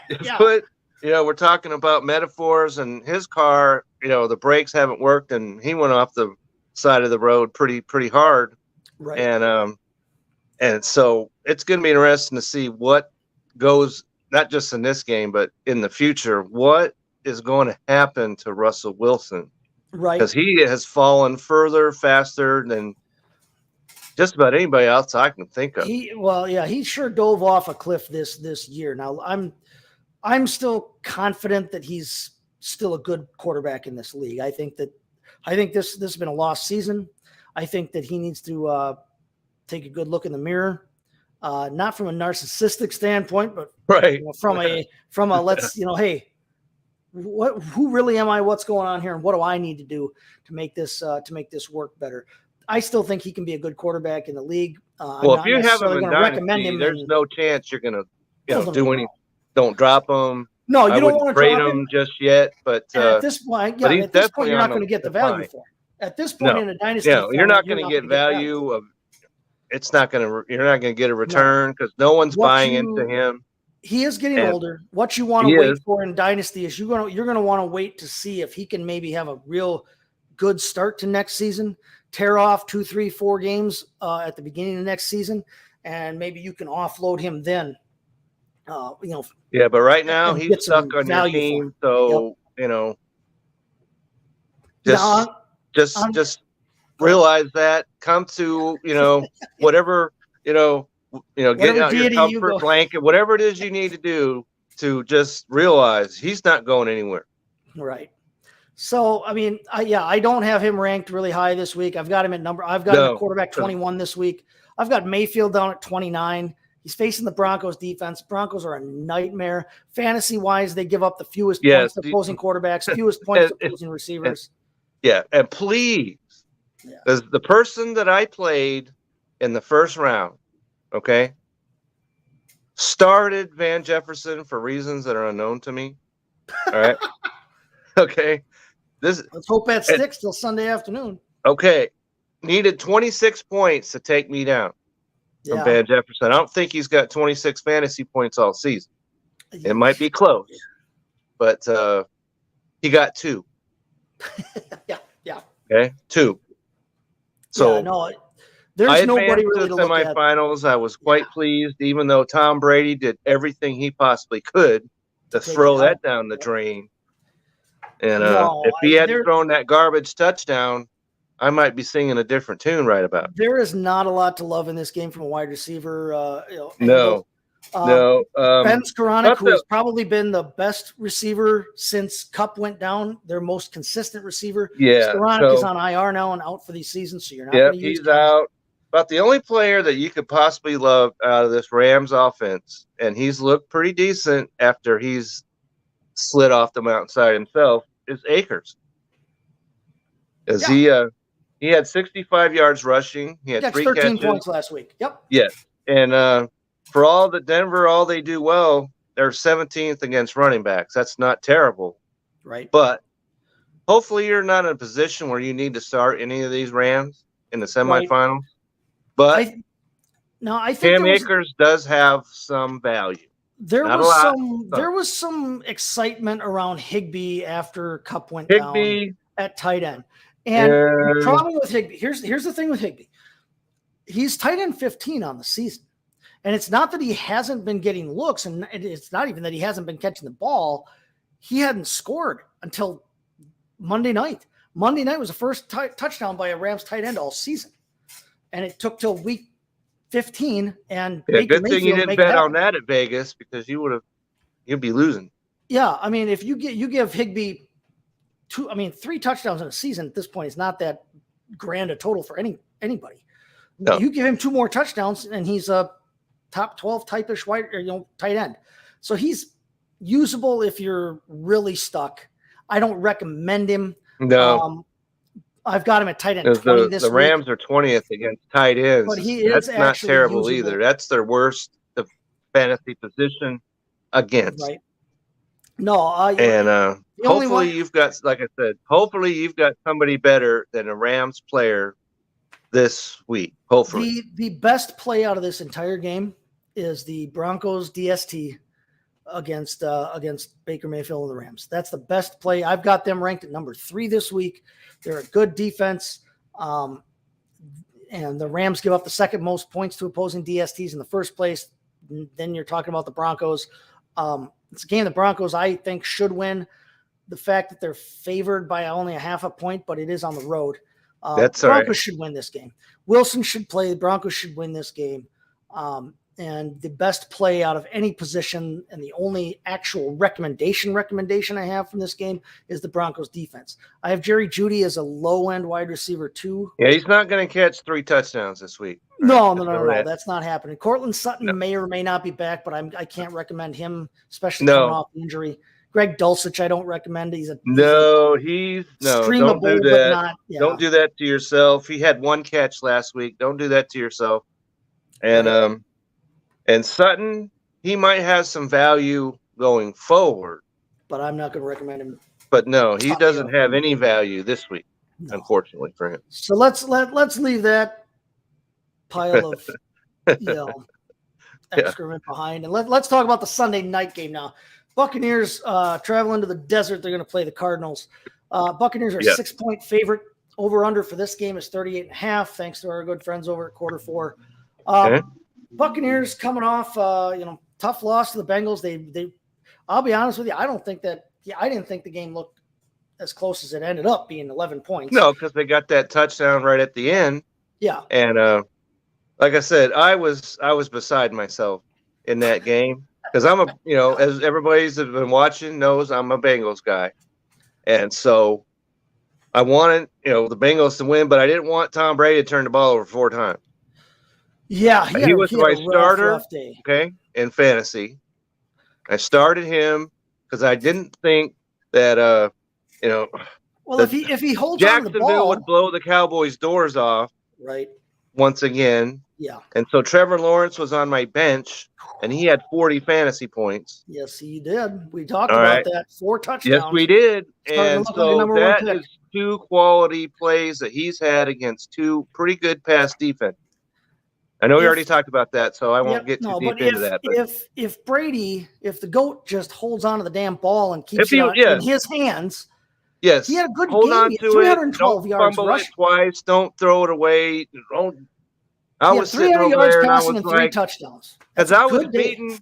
His foot. We're talking about metaphors, and his car, the brakes haven't worked, and he went off the side of the road pretty hard. Right. And so it's going to be interesting to see what goes, not just in this game, but in the future. What is going to happen to Russell Wilson? Right. Because he has fallen further, faster than just about anybody else I can think of. He sure dove off a cliff this year. Now I'm still confident that he's still a good quarterback in this league. I think this has been a lost season. I think that he needs to take a good look in the mirror, not from a narcissistic standpoint, but Right. from a let's hey, who really am I? What's going on here, and what do I need to do to make this work better? I still think he can be a good quarterback in the league. Well, if you have him in Dynasty, there's no chance you're going to do anything. Don't drop him. No, you don't want to trade him just yet. But at this point, you're not going to get the value for him. At this point in a dynasty, you're not going to get value of. It's not going to. You're not going to get a return because no one's buying into him. He is getting older. What you want to wait for in dynasty is you're going to want to wait to see if he can maybe have a real good start to next season. Tear off 2, 3, 4 games at the beginning of next season, and maybe you can offload him then. Yeah, but right now he's stuck on your team, so just realize that. Come to whatever get out your comfort blanket, whatever it is you need to do to just realize he's not going anywhere. Right. So, I mean, I don't have him ranked really high this week. I've got him him at quarterback 21 this week. I've got Mayfield down at 29. He's facing the Broncos defense. Broncos are a nightmare. Fantasy-wise, they give up the fewest points to opposing quarterbacks, fewest points to opposing receivers. And please, the person that I played in the first round, started Van Jefferson for reasons that are unknown to me. All right. Okay. Let's hope that sticks till Sunday afternoon. Okay. Needed 26 points to take me down from Van Jefferson. I don't think he's got 26 fantasy points all season. It might be close, but he got 2. Yeah. Okay, 2. So there's nobody really to look at. Semifinals. I was quite pleased, even though Tom Brady did everything he possibly could to throw that down the drain. And if he hadn't thrown that garbage touchdown, I might be singing a different tune right about. There is not a lot to love in this game from a wide receiver. No. Ben Skoranek, who has probably been the best receiver since Kupp went down, their most consistent receiver. Yeah. Skoranek is on IR now and out for these seasons, so you're not going to use him. He's out. About the only player that you could possibly love out of this Rams offense, and he's looked pretty decent after he's slid off the mountainside himself, is Akers. He had 65 yards rushing. He had 3 13 catches. points last week. Yep. Yes. And for all the Denver, all they do well, they're 17th against running backs. That's not terrible. Right. But hopefully you're not in a position where you need to start any of these Rams in the semifinals. Right. But I think Cam Akers does have some value. There was some excitement around Higbee after Kupp went down at tight end. And the problem with Higbee, here's the thing with Higbee. He's tight end 15 on the season. And it's not that he hasn't been getting looks, and it's not even that he hasn't been catching the ball. He hadn't scored until Monday night. Monday night was the first touchdown by a Rams tight end all season. And it took till week 15. And good thing you didn't bet on that at Vegas, because you'd be losing. Yeah, I mean, if you give Higbee 3 touchdowns in a season at this point is not that grand a total for anybody. No. You give him 2 more touchdowns, and he's a top 12 type-ish tight end. So he's usable if you're really stuck. I don't recommend him. No. I've got him at tight end 20 this week. The Rams are 20th against tight ends. But that's not terrible usable. either. That's their worst fantasy position against. Right. No, hopefully you've got, like I said, hopefully you've got somebody better than a Rams player this week. Hopefully. The best play out of this entire game is the Broncos DST against Baker Mayfield and the Rams. That's the best play. I've got them ranked at number 3 this week. They're a good defense. and the Rams give up the second most points to opposing DSTs in the first place. Then you're talking about the Broncos. It's a game the Broncos, I think, should win. The fact that they're favored by only a half a point, but it is on the road. That's all Broncos right. should win this game. Wilson should play. The Broncos should win this game. And the best play out of any position and the only actual recommendation I have from this game is the Broncos defense. I have Jerry Jeudy as a low-end wide receiver too. Yeah, he's not going to catch 3 touchdowns this week. No, Just no, know no. that. That's not happening. Cortland Sutton No. may or may not be back, but I can't recommend him, especially No. coming off injury. Greg Dulcich, I don't recommend. He's a No, don't streamable, do but that. not. Yeah. Don't do that to yourself. He had 1 catch last week. Don't do that to yourself. And Sutton, he might have some value going forward, But I'm not going to recommend him. but no, he Top doesn't tier. have any value this week, No. unfortunately for him. So let's leave that pile of excrement behind, and let's talk about the Sunday night game now. Buccaneers traveling to the desert. They're going to play the Cardinals. Buccaneers are 6-point favorite. Over under for this game is 38.5. Thanks to our good friends over at Quarter 4. Okay. Buccaneers coming off tough loss to the Bengals. They I'll be honest with you. I didn't think the game looked as close as it ended up being 11 points. No, because they got that touchdown right at the end. Yeah. And like I said, I was beside myself in that game because I'm as everybody's been watching knows, I'm a Bengals guy, and so I wanted the Bengals to win, but I didn't want Tom Brady to turn the ball over 4 times. Yeah, He was my starter. rough day. Okay, in fantasy, I started him because I didn't think that Well, if he holds on to the Jacksonville ball, would blow the Cowboys' doors off right? once again. Yeah. And so Trevor Lawrence was on my bench, and he had 40 fantasy points. Yes, he did. We talked All about right. that. 4 touchdowns. Yes, we did. Starting to And look like a so number one that pick. is 2 quality plays that he's had against 2 pretty good pass defense. I know we already talked about that, so I won't get too deep into that. But If Brady, if the GOAT just holds on to the damn ball and keeps If he- it yeah. in his hands, yes, he had a good hold game. on He to had it. 312 Don't yards fumble it rushing. twice. Don't throw it away. I was sitting 300 over yards there, and I passing was and 3 like, touchdowns. because That's a I was good day. beating,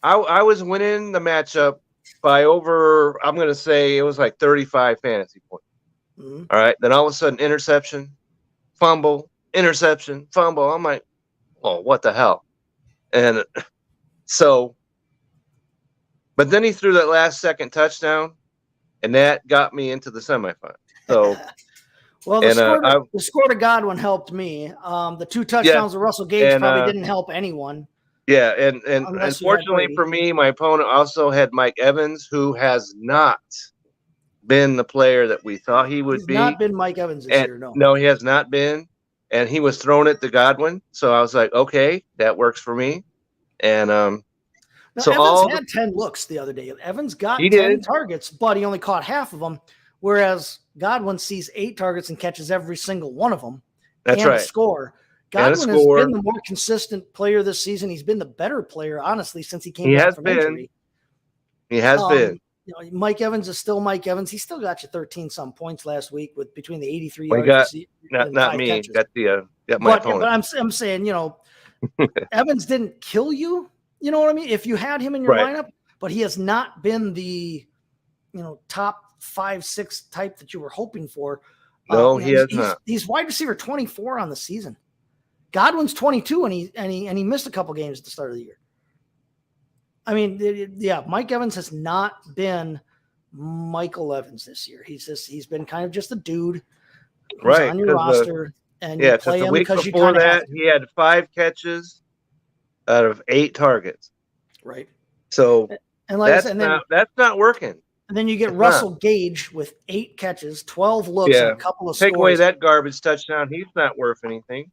I was winning the matchup by over, I'm going to say it was like 35 fantasy points. Mhm. All right. Then all of a sudden, interception, fumble, interception, fumble. I'm like, oh, what the hell? And so, but then he threw that last second touchdown, and that got me into the semifinal. So, Well, the, and, score, the score to Godwin helped me. The 2 touchdowns of Russell Gage and, probably didn't help anyone. yeah. And Unless you had unfortunately Brady. for me, my opponent also had Mike Evans, who has not been the player that we thought he would He's be. not been Mike Evans this year, no. No, he has not been. And he was throwing it to Godwin. So I was like, okay, that works for me. And Now, so Evans all had 10 looks the other day. Evans got He 10 did. targets, but he only caught half of them, whereas Godwin sees 8 targets and catches every single one of them. that's and a right. score. And a Godwin has score. been the more consistent player this season. He's been the better player, honestly, since he came He back has from been. injury. He has been. Mike Evans is still Mike Evans. He still got you 13-some points last week with between the 83 Well, he yards got and Not 5 me. catches. Got my But opponent. I'm saying, Evans didn't kill you. You know what I mean? If you had him in your Right. lineup, but he has not been the, top 5-6 type that you were hoping for. No, he has he's, not. He's wide receiver 24 on the season. Godwin's 22, and he missed a couple games at the start of the year. I mean, Mike Evans has not been Michael Evans this year. He's been kind of just a dude who's Right, on your 'cause, roster, and you Yeah, play because the him week because you before kind of have that, to, he had 5 catches out of 8 targets. right? So And like I that's said, and then that's not working. And then you get It's Russell Gage with 8 catches, 12 looks, Yeah. and a couple of Take scores. away that garbage touchdown. He's not worth anything.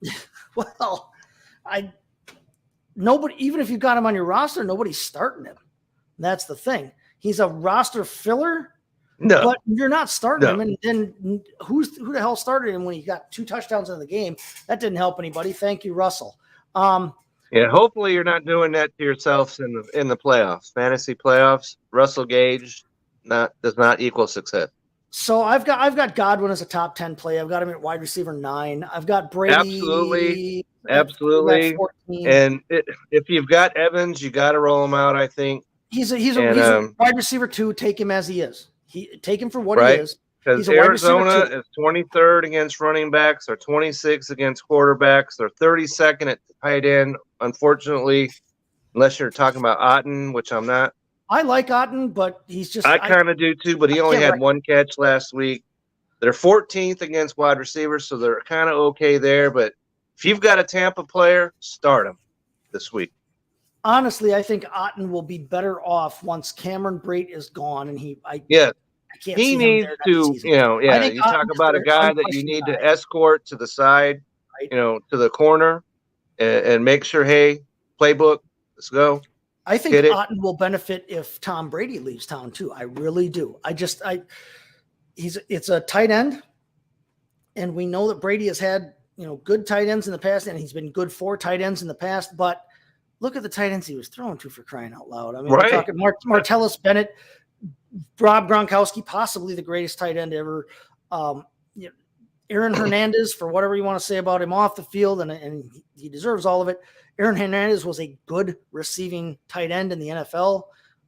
Well, nobody, even if you got him on your roster, nobody's starting him. That's the thing. He's a roster filler, No. but you're not starting No. him. And then who the hell started him when he got 2 touchdowns in the game? That didn't help anybody. Thank you, Russell. Yeah, hopefully you're not doing that to yourselves in the playoffs, fantasy playoffs. Russell Gage does not equal success. So I've got Godwin as a top 10 play. I've got him at wide receiver 9. I've got Brady Absolutely. at 14. And if you've got Evans, you got to roll him out, I think. He's a wide receiver 2. Take him as he is. Take him for what he is. Because Arizona is 23rd against running backs. They're 26th against quarterbacks. They're 32nd at tight end. Unfortunately, unless you're talking about Otten, which I'm not. I like Otten, but he's just. I kind of do too, but he only had one catch last week. They're 14th against wide receivers, so they're kind of okay there. But if you've got a Tampa player, start him this week. Honestly, I think Otten will be better off once Cameron Brate is gone, and he needs to, you talk about a guy that you need to escort to the side, right? To the corner and make sure, hey, playbook, let's go. I think Otten will benefit if Tom Brady leaves town too. I really do. It's a tight end, and we know that Brady has had, good tight ends in the past, and he's been good for tight ends in the past, but look at the tight ends he was throwing to, for crying out loud. I mean, we're talking Martellus Bennett, Rob Gronkowski, possibly the greatest tight end ever. Aaron Hernandez, for whatever you want to say about him off the field, and he deserves all of it. Aaron Hernandez was a good receiving tight end in the NFL.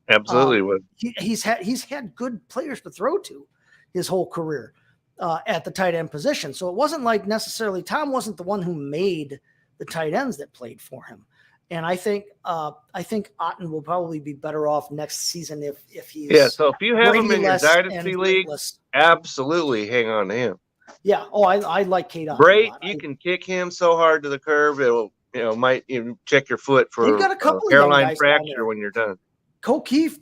Absolutely. He's had good players to throw to his whole career at the tight end position. So it wasn't like necessarily Tom wasn't the one who made the tight ends that played for him. And I think Otten will probably be better off next season if he's So if you have him in your dynasty league, absolutely hang on to him. Yeah. Oh, I like Cade Otten. Brate, you can kick him so hard to the curb it'll might even check your foot for got a couple of hairline fracture when you're done. O'Keefe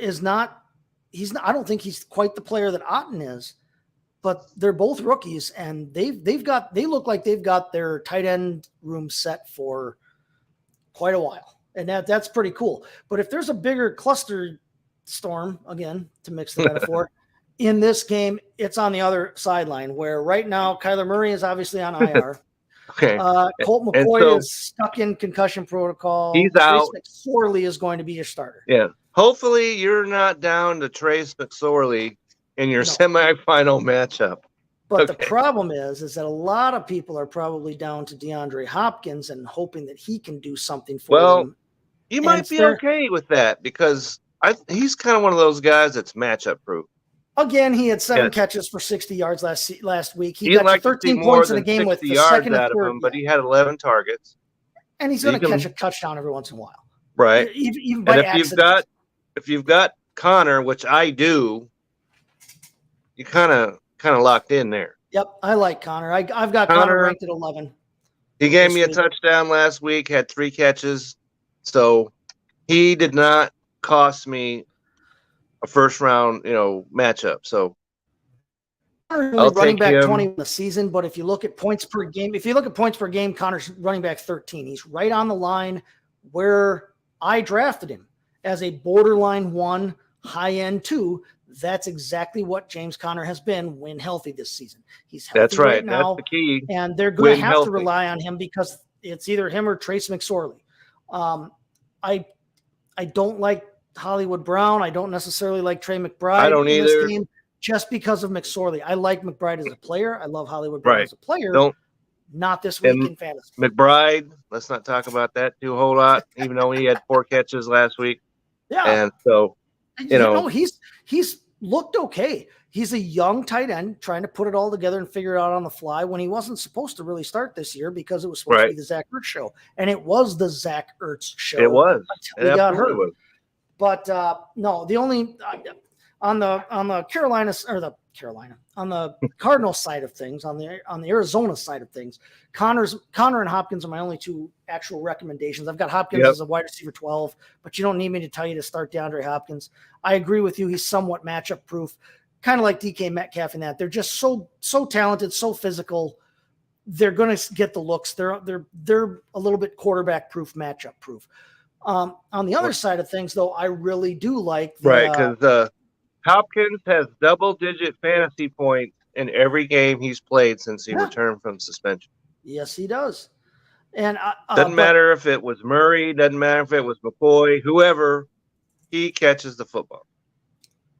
is not. He's not. I don't think he's quite the player that Otten is. But they're both rookies, and they look like they've got their tight end room set for quite a while, and that's pretty cool. But if there's a bigger cluster storm, again to mix the metaphor, in this game, it's on the other sideline where right now Kyler Murray is obviously on IR. Okay, Colt McCoy is stuck in concussion protocol. He's out. Trace McSorley is going to be your starter. Yeah, hopefully you're not down to Trace McSorley in your semifinal matchup. But the problem is that a lot of people are probably down to DeAndre Hopkins and hoping that he can do something for them. Well, you might be okay with that because he's kind of one of those guys that's matchup proof. Again, he had 7 catches for 60 yards last week. He got 13 points in the game with the second and third. But he had 11 targets. And he's going to catch a touchdown every once in a while. Right. Even by accident. If you've got Connor, which I do, you kind of locked in there. Yep, I like Connor. I've got Connor ranked at 11. He gave me a touchdown last week, had 3 catches. So he did not cost me a first round, matchup. So I'll running back 20 in the season, but if you look at points per game, Connor's running back 13. He's right on the line where I drafted him as a borderline 1, high end 2. That's exactly what James Conner has been when healthy this season. He's healthy. That's right. Now, that's the key. And they're going to have to rely on him because it's either him or Trace McSorley. I don't like Hollywood Brown. I don't necessarily like Trey McBride. I don't either. This game just because of McSorley. I like McBride as a player. I love Hollywood Brown as a player. Not this week in fantasy. McBride, let's not talk about that too a whole lot, even though he had 4 catches last week. Yeah. And so, he's looked okay. He's a young tight end trying to put it all together and figure it out on the fly when he wasn't supposed to really start this year because it was supposed to be the Zach Ertz show. And it was the Zach Ertz show. It was. Until he got hurt. But no, the only on the Cardinals side of things, on the Arizona side of things, Connor and Hopkins are my only 2 actual recommendations. I've got Hopkins as a wide receiver 12, but you don't need me to tell you to start DeAndre Hopkins. I agree with you. He's somewhat matchup proof, kind of like DK Metcalf in that they're just so talented, so physical. They're going to get the looks. They're a little bit quarterback proof, matchup proof. On the other side of things, though, I really do like because Hopkins has double-digit fantasy points in every game he's played since he returned from suspension. Yes, he does. And doesn't matter if it was Murray, doesn't matter if it was McCoy, whoever, he catches the football.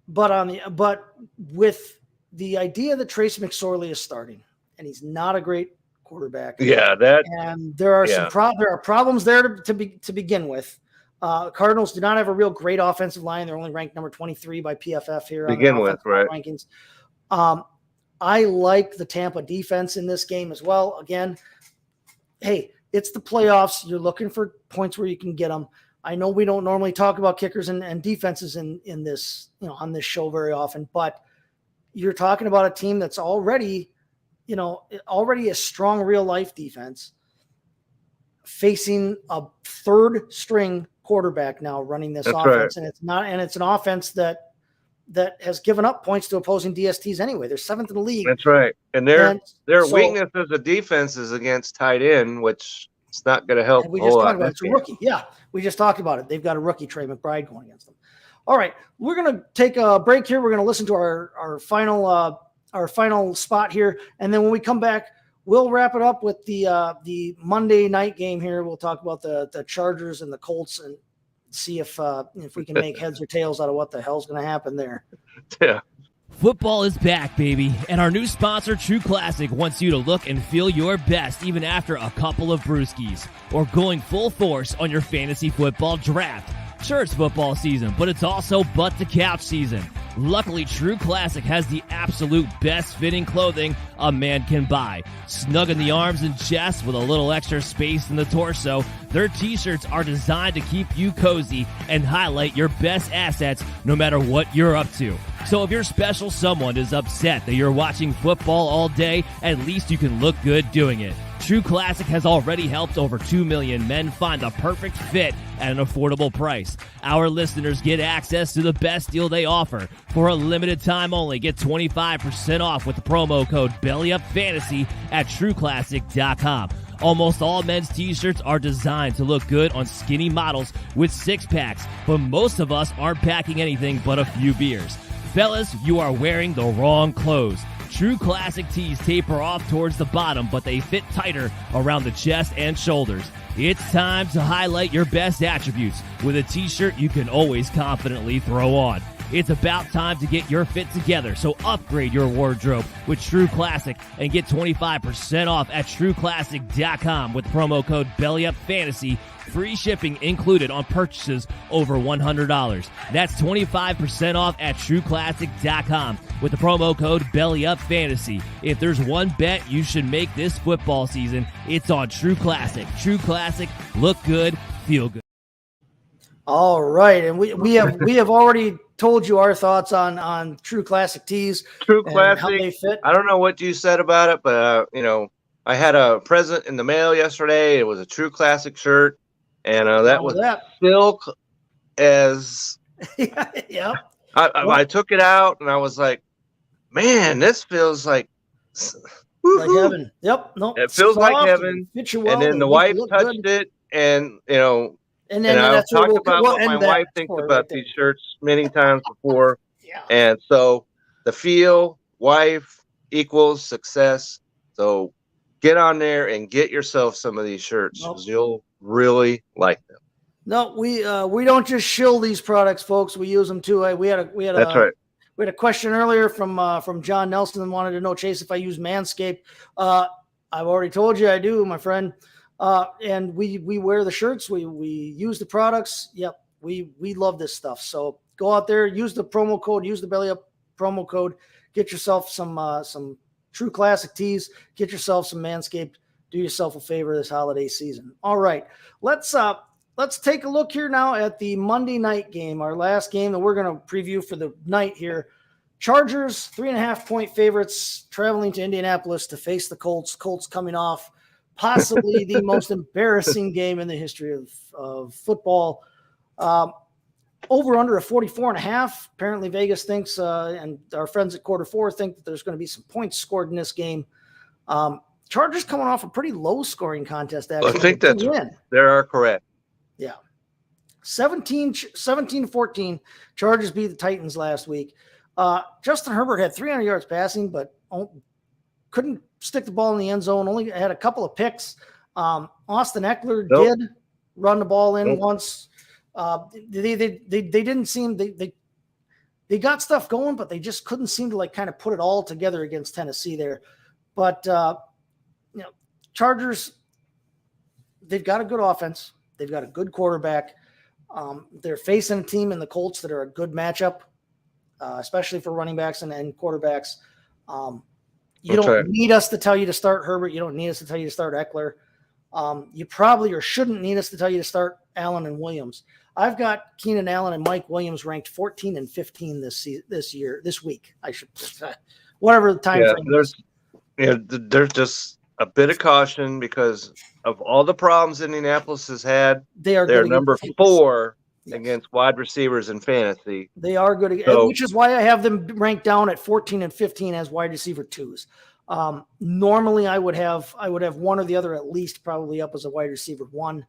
but with the idea that Trace McSorley is starting, and he's not a great quarterback. Yeah, and there are there are problems there to begin with. Cardinals do not have a real great offensive line. They're only ranked number 23 by PFF here on begin with, right? Rankings. I like the Tampa defense in this game as well. Again, hey, it's the playoffs. You're looking for points where you can get them. I know we don't normally talk about kickers and defenses in this, on this show very often, but you're talking about a team that's already a strong real life defense facing a third string quarterback now running this offense. Right. And it's an offense that has given up points to opposing DSTs anyway. They're 7th in the league. That's right. And their weakness as a defense is against tight end, which it's not going to help. We just talked about it's a rookie. Yeah, we just talked about it. They've got a rookie, Trey McBride, going against them. All right, we're going to take a break here. We're going to listen to our final spot here, and then when we come back, we'll wrap it up with the Monday night game here. We'll talk about the Chargers and the Colts and see if we can make heads or tails out of what the hell's going to happen there. Yeah. Football is back, baby, and our new sponsor, True Classic, wants you to look and feel your best even after a couple of brewskis or going full force on your fantasy football draft. Sure, it's football season, but it's also butt to couch season. Luckily, True Classic has the absolute best fitting clothing a man can buy. Snug in the arms and chest with a little extra space in the torso, their t-shirts are designed to keep you cozy and highlight your best assets no matter what you're up to. So if your special someone is upset that you're watching football all day, at least you can look good doing it. True Classic has already helped over 2 million men find the perfect fit at an affordable price. Our listeners get access to the best deal they offer. For a limited time only, get 25% off with the promo code BELLYUPFANTASY at TrueClassic.com. Almost all men's t-shirts are designed to look good on skinny models with six-packs, but most of us aren't packing anything but a few beers. Fellas, you are wearing the wrong clothes. True Classic tees taper off towards the bottom, but they fit tighter around the chest and shoulders. It's time to highlight your best attributes with a t-shirt you can always confidently throw on. It's about time to get your fit together, so upgrade your wardrobe with True Classic and get 25% off at TrueClassic.com with promo code BELLYUPFANTASY. Free shipping included on purchases over $100. That's 25% off at TrueClassic.com with the promo code BELLYUPFANTASY. If there's one bet you should make this football season, it's on True Classic. True Classic, look good, feel good. All right, and we have already told you our thoughts on True Classic tees. True Classic, how they fit. I don't know what you said about it, but I had a present in the mail yesterday. It was a True Classic shirt, and that was silk as. Yeah. I took it out and I was like, man, this feels like. Like heaven. Yep. No. It feels like heaven. Well, and then the wife touched it, and And I've talked about what my wife thinks about these shirts many times before. Yeah. And so the feel, wife equals success. So get on there and get yourself some of these shirts because you'll really like them. No, we don't just shill these products, folks. We use them too. That's right. We had a question earlier from John Nelson and wanted to know, Chase, if I use Manscaped. I've already told you I do, my friend. And we wear the shirts. We use the products. Yep. We love this stuff. So go out there, use the promo code, use the Belly Up promo code, get yourself some True Classic tees, get yourself some Manscaped, do yourself a favor this holiday season. All right. Let's take a look here now at the Monday night game, our last game that we're going to preview for the night here. Chargers, 3.5-point favorites, traveling to Indianapolis to face the Colts. Colts coming off possibly the most embarrassing game in the history of football. Over under a 44.5. Apparently Vegas thinks, and our friends at Quarter Four think that there's going to be some points scored in this game. Chargers coming off a pretty low scoring contest. Actually, I think they are correct. Yeah. 17-14. Chargers beat the Titans last week. Justin Herbert had 300 yards passing, but couldn't stick the ball in the end zone. Only had a couple of picks. Austin Eckler did run the ball in once. They didn't seem they they got stuff going, but they just couldn't seem to like kind of put it all together against Tennessee there. But Chargers, they've got a good offense. They've got a good quarterback. They're facing a team in the Colts that are a good matchup, especially for running backs and quarterbacks. You don't need us to tell you to start Herbert. You don't need us to tell you to start Eckler. You probably or shouldn't need us to tell you to start Allen and Williams. I've got Keenan Allen and Mike Williams ranked 14 and 15 this week. I should whatever the time frame is. There's just a bit of caution because of all the problems Indianapolis has had. They're number 4 against wide receivers in fantasy. They are good, which is why I have them ranked down at 14 and 15 as wide receiver 2s. Normally I would have one or the other at least probably up as a wide receiver 1.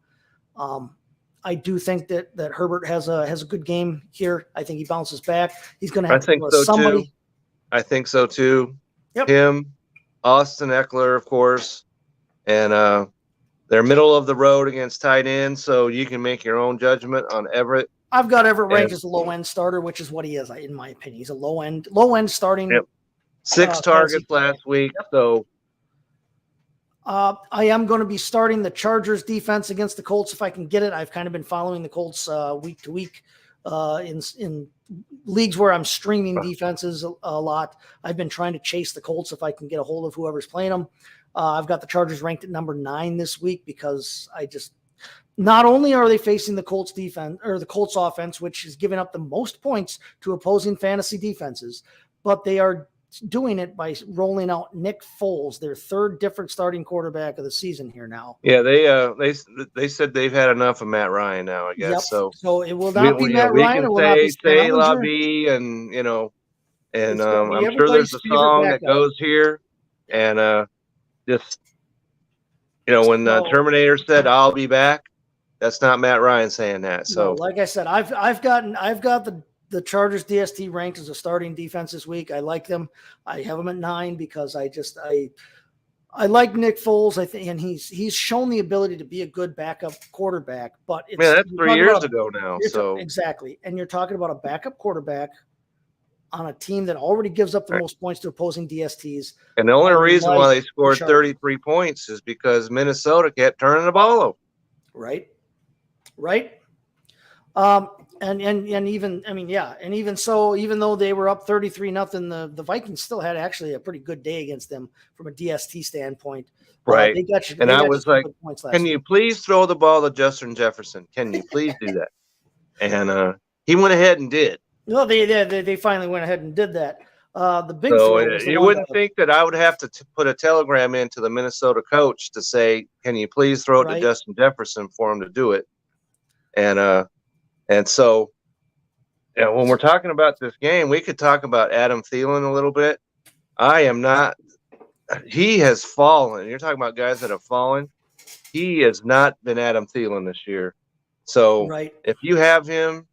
I do think that Herbert has a good game here. I think he bounces back. He's going to have to go somebody. I think so too. Yep. Him, Austin Eckler, of course, and they're middle of the road against tight ends, so you can make your own judgment on Everett. I've got Everett ranked as a low end starter, which is what he is, in my opinion. He's a low end starting. Yep. 6 targets last week, so. I am going to be starting the Chargers defense against the Colts if I can get it. I've kind of been following the Colts week to week in leagues where I'm streaming defenses a lot. I've been trying to chase the Colts if I can get a hold of whoever's playing them. I've got the Chargers ranked at number 9 this week because not only are they facing the Colts defense or the Colts offense, which is giving up the most points to opposing fantasy defenses, but they are doing it by rolling out Nick Foles, their 3rd different starting quarterback of the season here now. Yeah, they said they've had enough of Matt Ryan now, I guess. Yep. So it will not be Matt Ryan. It will not be say La Vie, and I'm sure there's a song that goes here, and just when the Terminator said I'll be back, that's not Matt Ryan saying that. So like I said, I've got the Chargers DST ranked as a starting defense this week. I like them. I have them at 9 because I like Nick Foles. I think, and he's shown the ability to be a good backup quarterback. But that's 3 years ago now. So exactly, and you're talking about a backup quarterback on a team that already gives up the most points to opposing DSTs. And the only reason why they scored 33 points is because Minnesota kept turning the ball over. Right. And even so, even though they were up 33-0, the Vikings still had actually a pretty good day against them from a DST standpoint. Right. They got you. And I was like, can you please throw the ball to Justin Jefferson? Can you please do that? And he went ahead and did. No, they finally went ahead and did that. The big you wouldn't think that I would have to put a telegram into the Minnesota coach to say, can you please throw it to Justin Jefferson for him to do it? And so, when we're talking about this game, we could talk about Adam Thielen a little bit. He has fallen. You're talking about guys that have fallen. He has not been Adam Thielen this year. So if you have him,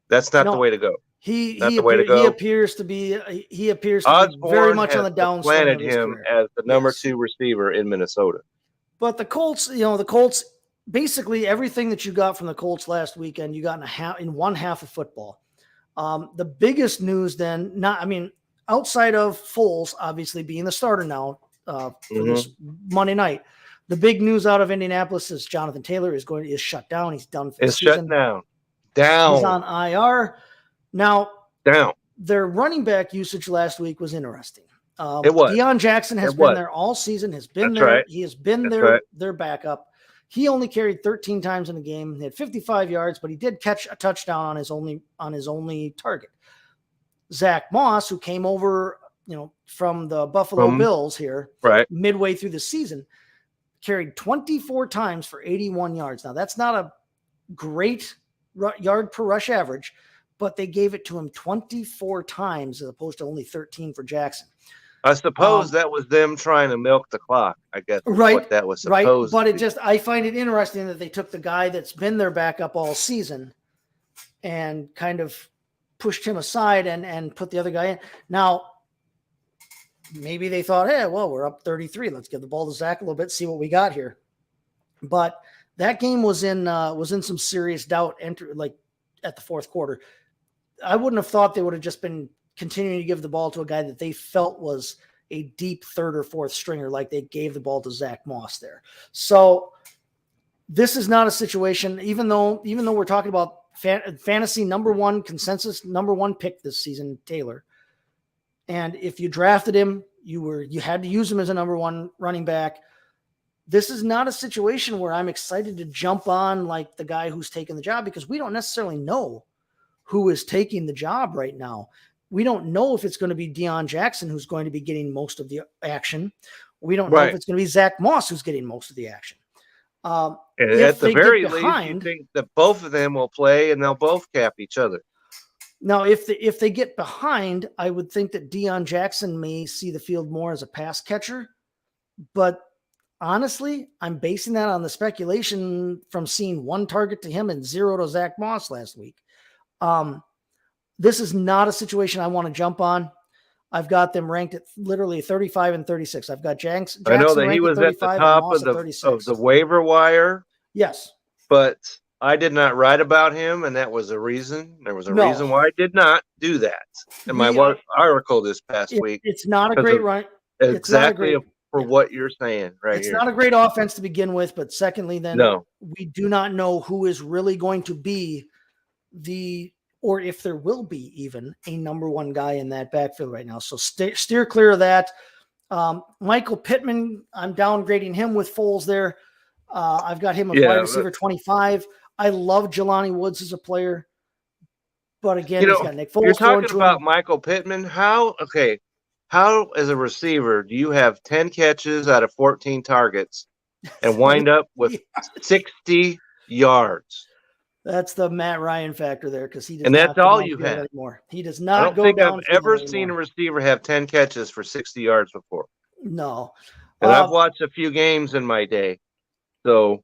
that's not the way to go. He appears to be very much on the downswing. Planted him as the number 2 receiver in Minnesota. But the Colts, basically everything that you got from the Colts last weekend, you got in one half of football. The biggest news then, outside of Foles obviously being the starter now for this Monday night, the big news out of Indianapolis is Jonathan Taylor is shut down. He's done for the season. Shut down. He's on IR now. Down. Their running back usage last week was interesting. It was. Deion Jackson has been there all season. Has been there. Right. He has been their backup. He only carried 13 times in a game. He had 55 yards, but he did catch a touchdown on his only target. Zach Moss, who came over, from the Buffalo Bills here, midway through the season, carried 24 times for 81 yards. Now that's not a great yard per rush average, but they gave it to him 24 times as opposed to only 13 for Jackson. I suppose that was them trying to milk the clock. I guess what that was supposed to be. But I find it interesting that they took the guy that's been their backup all season and kind of pushed him aside and put the other guy in. Now, maybe they thought, hey, well, we're up 33. Let's give the ball to Zach a little bit, see what we got here. But that game was in some serious doubt at the fourth quarter. I wouldn't have thought they would have just been continuing to give the ball to a guy that they felt was a deep third or fourth stringer, like they gave the ball to Zach Moss there. So this is not a situation, even though we're talking about fantasy number one consensus, number one pick this season, Taylor. And if you drafted him, you had to use him as a number one running back. This is not a situation where I'm excited to jump on like the guy who's taking the job, because we don't necessarily know who is taking the job right now. We don't know if it's going to be Deion Jackson who's going to be getting most of the action. We don't know if it's going to be Zach Moss who's getting most of the action. And at the very least, you think that both of them will play and they'll both cap each other. Now, if they get behind, I would think that Deion Jackson may see the field more as a pass catcher. But honestly, I'm basing that on the speculation from seeing one target to him and 0 to Zach Moss last week. This is not a situation I want to jump on. I've got them ranked at literally 35 and 36. I've got Jackson. I know that he was at the top of the waiver wire. Yes. But I did not write about him, and that was a reason. There was a reason why I did not do that in my article this past week. It's not a great run. Exactly for what you're saying right It's here. not a great offense to begin with, but secondly, then we do not know who is really going to be or if there will be even a number one guy in that backfield right now. So steer clear of that. Michael Pittman, I'm downgrading him with Foles there. I've got him as wide receiver 25. I love Jelani Woods as a player, but again, he's got Nick Foles. You're talking about Michael Pittman. How as a receiver do you have 10 catches out of 14 targets and wind up with 60 yards? That's the Matt Ryan factor there, because he does and that's all you have anymore. He does not. I don't think I've ever seen a receiver have 10 catches for 60 yards before. No, and I've watched a few games in my day. So,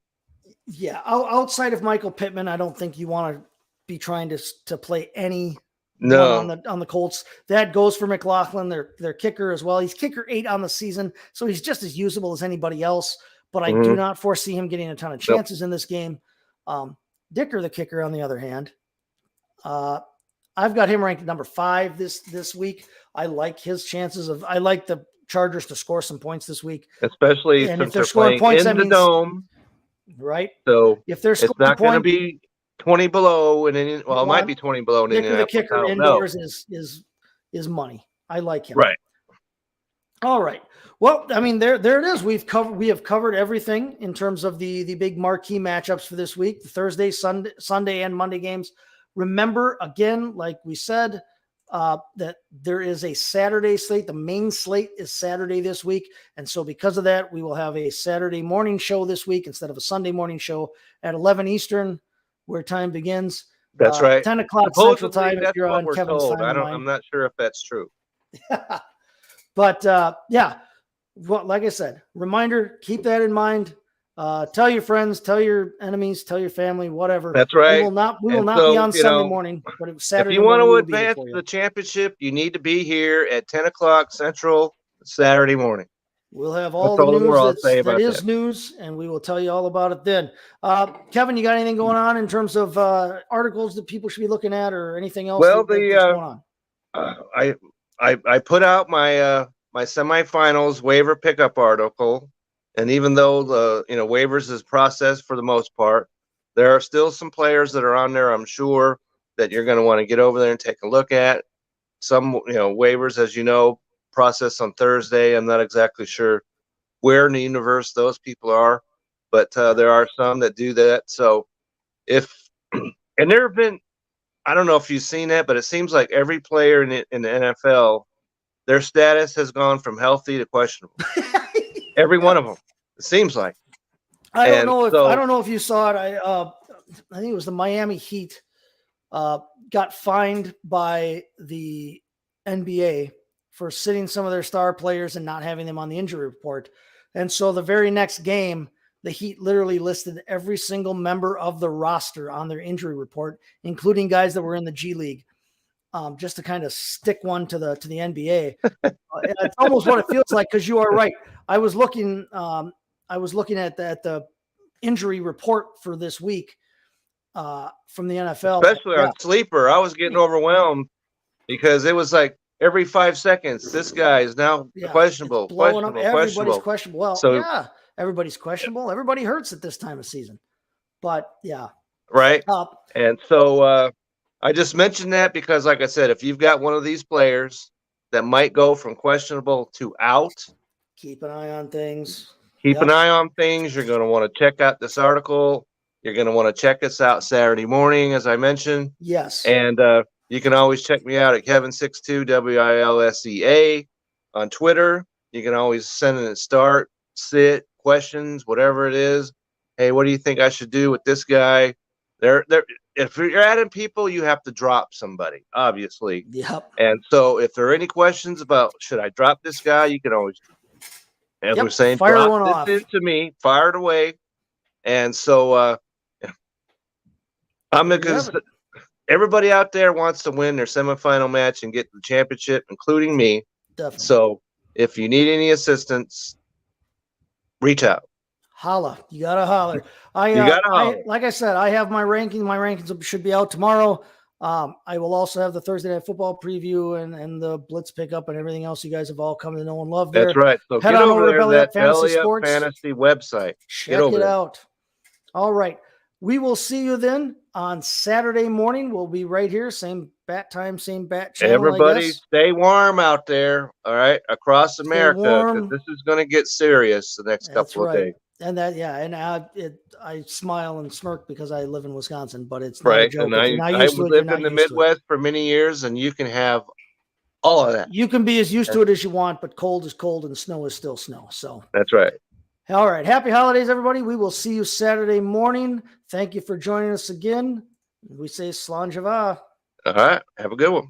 yeah, outside of Michael Pittman, I don't think you want to be trying to play any on the Colts. That goes for McLaughlin, their kicker as well. He's kicker 8 on the season, so he's just as usable as anybody else. But I do not foresee him getting a ton of chances in this game. Dicker, the kicker, on the other hand, I've got him ranked number 5 this week. I like his chances I like the Chargers to score some points this week, especially and since if they're scoring points in the dome, right? So if they're scoring it's not going to be 20 below, and it might be 20 below. Dicker, the kicker, indoors is money. I like him. Right. All right. Well, I mean, there it is. We have covered everything in terms of the big marquee matchups for this week, the Thursday, Sunday, and Monday games. Remember, again, like we said, that there is a Saturday slate. The main slate is Saturday this week. And so because of that, we will have a Saturday morning show this week instead of a Sunday morning show at 11 Eastern, where time begins. That's right. 10 o'clock Central Time if you're on Kevin's timeline. I'm not sure if that's true. But yeah. Well, like I said, reminder, keep that in mind. Tell your friends, tell your enemies, tell your family, whatever. That's right. We will not be on Sunday morning, but it was Saturday. If you want morning, to advance the championship, you need to be here at 10 o'clock Central Saturday morning. We'll have all the news that is news, and we will tell you all about it then. Kevin, you got anything going on in terms of articles that people should be looking at, or anything else? Well, that's going on? I put out my my semifinals waiver pickup article, and even though the waivers is processed for the most part, there are still some players that are on there. I'm sure that you're going to want to get over there and take a look at. Some waivers, as you know, process on Thursday. I'm not exactly sure where in the universe those people are, but there are some that do that. So and there have been, I don't know if you've seen that, but it seems like every player in the NFL, their status has gone from healthy to questionable. Every one of them, it seems like. I don't know if you saw it. I think it was the Miami Heat got fined by the NBA for sitting some of their star players and not having them on the injury report. And so the very next game, the Heat literally listed every single member of the roster on their injury report, including guys that were in the G League. Just to kind of stick one to the NBA. It's almost what it feels like, because you are right. I was looking at the injury report for this week, from the NFL. Especially on Sleeper. I was getting overwhelmed because it was like every 5 seconds, this guy is now questionable. Everybody's questionable. Well, So, everybody's questionable. Everybody hurts at this time of season. But yeah. Right. And so I just mentioned that because, like I said, if you've got one of these players that might go from questionable to out, keep an eye on things. Keep an eye on things. You're going to want to check out this article. You're going to want to check us out Saturday morning, as I mentioned. Yes. And you can always check me out at Kevin62 WILSEA on Twitter. You can always send in a start, sit, questions, whatever it is. Hey, what do you think I should do with this guy? If you're adding people, you have to drop somebody, obviously. Yep. And so if there are any questions about should I drop this guy, you can always, as we're saying, fire drop one this off into me, fire it away. And so because everybody out there wants to win their semifinal match and get the championship, including me. Definitely. So if you need any assistance, reach out. Holla. You gotta holler. You gotta holler. Like I said, I have my rankings. My rankings should be out tomorrow. I will also have the Thursday Night Football preview and the Blitz pickup and everything else you guys have all come to know and love there. That's right. So head get on over to there to Belly that Up Fantasy Belly Up Sports. Fantasy website. Check it out. All right. We will see you then on Saturday morning. We'll be right here. Same bat time, same bat channel. Everybody stay warm out there. All right. Across America. 'Cause this is going to get serious the next couple of days. And I smile and smirk because I live in Wisconsin, but it's right. Not a joke. And I lived in the Midwest for many years, and you can have all of that. You can be as used to it as you want, but cold is cold and snow is still snow. So that's right. All right. Happy holidays, everybody. We will see you Saturday morning. Thank you for joining us again. We say Slanjava. All right. Have a good one.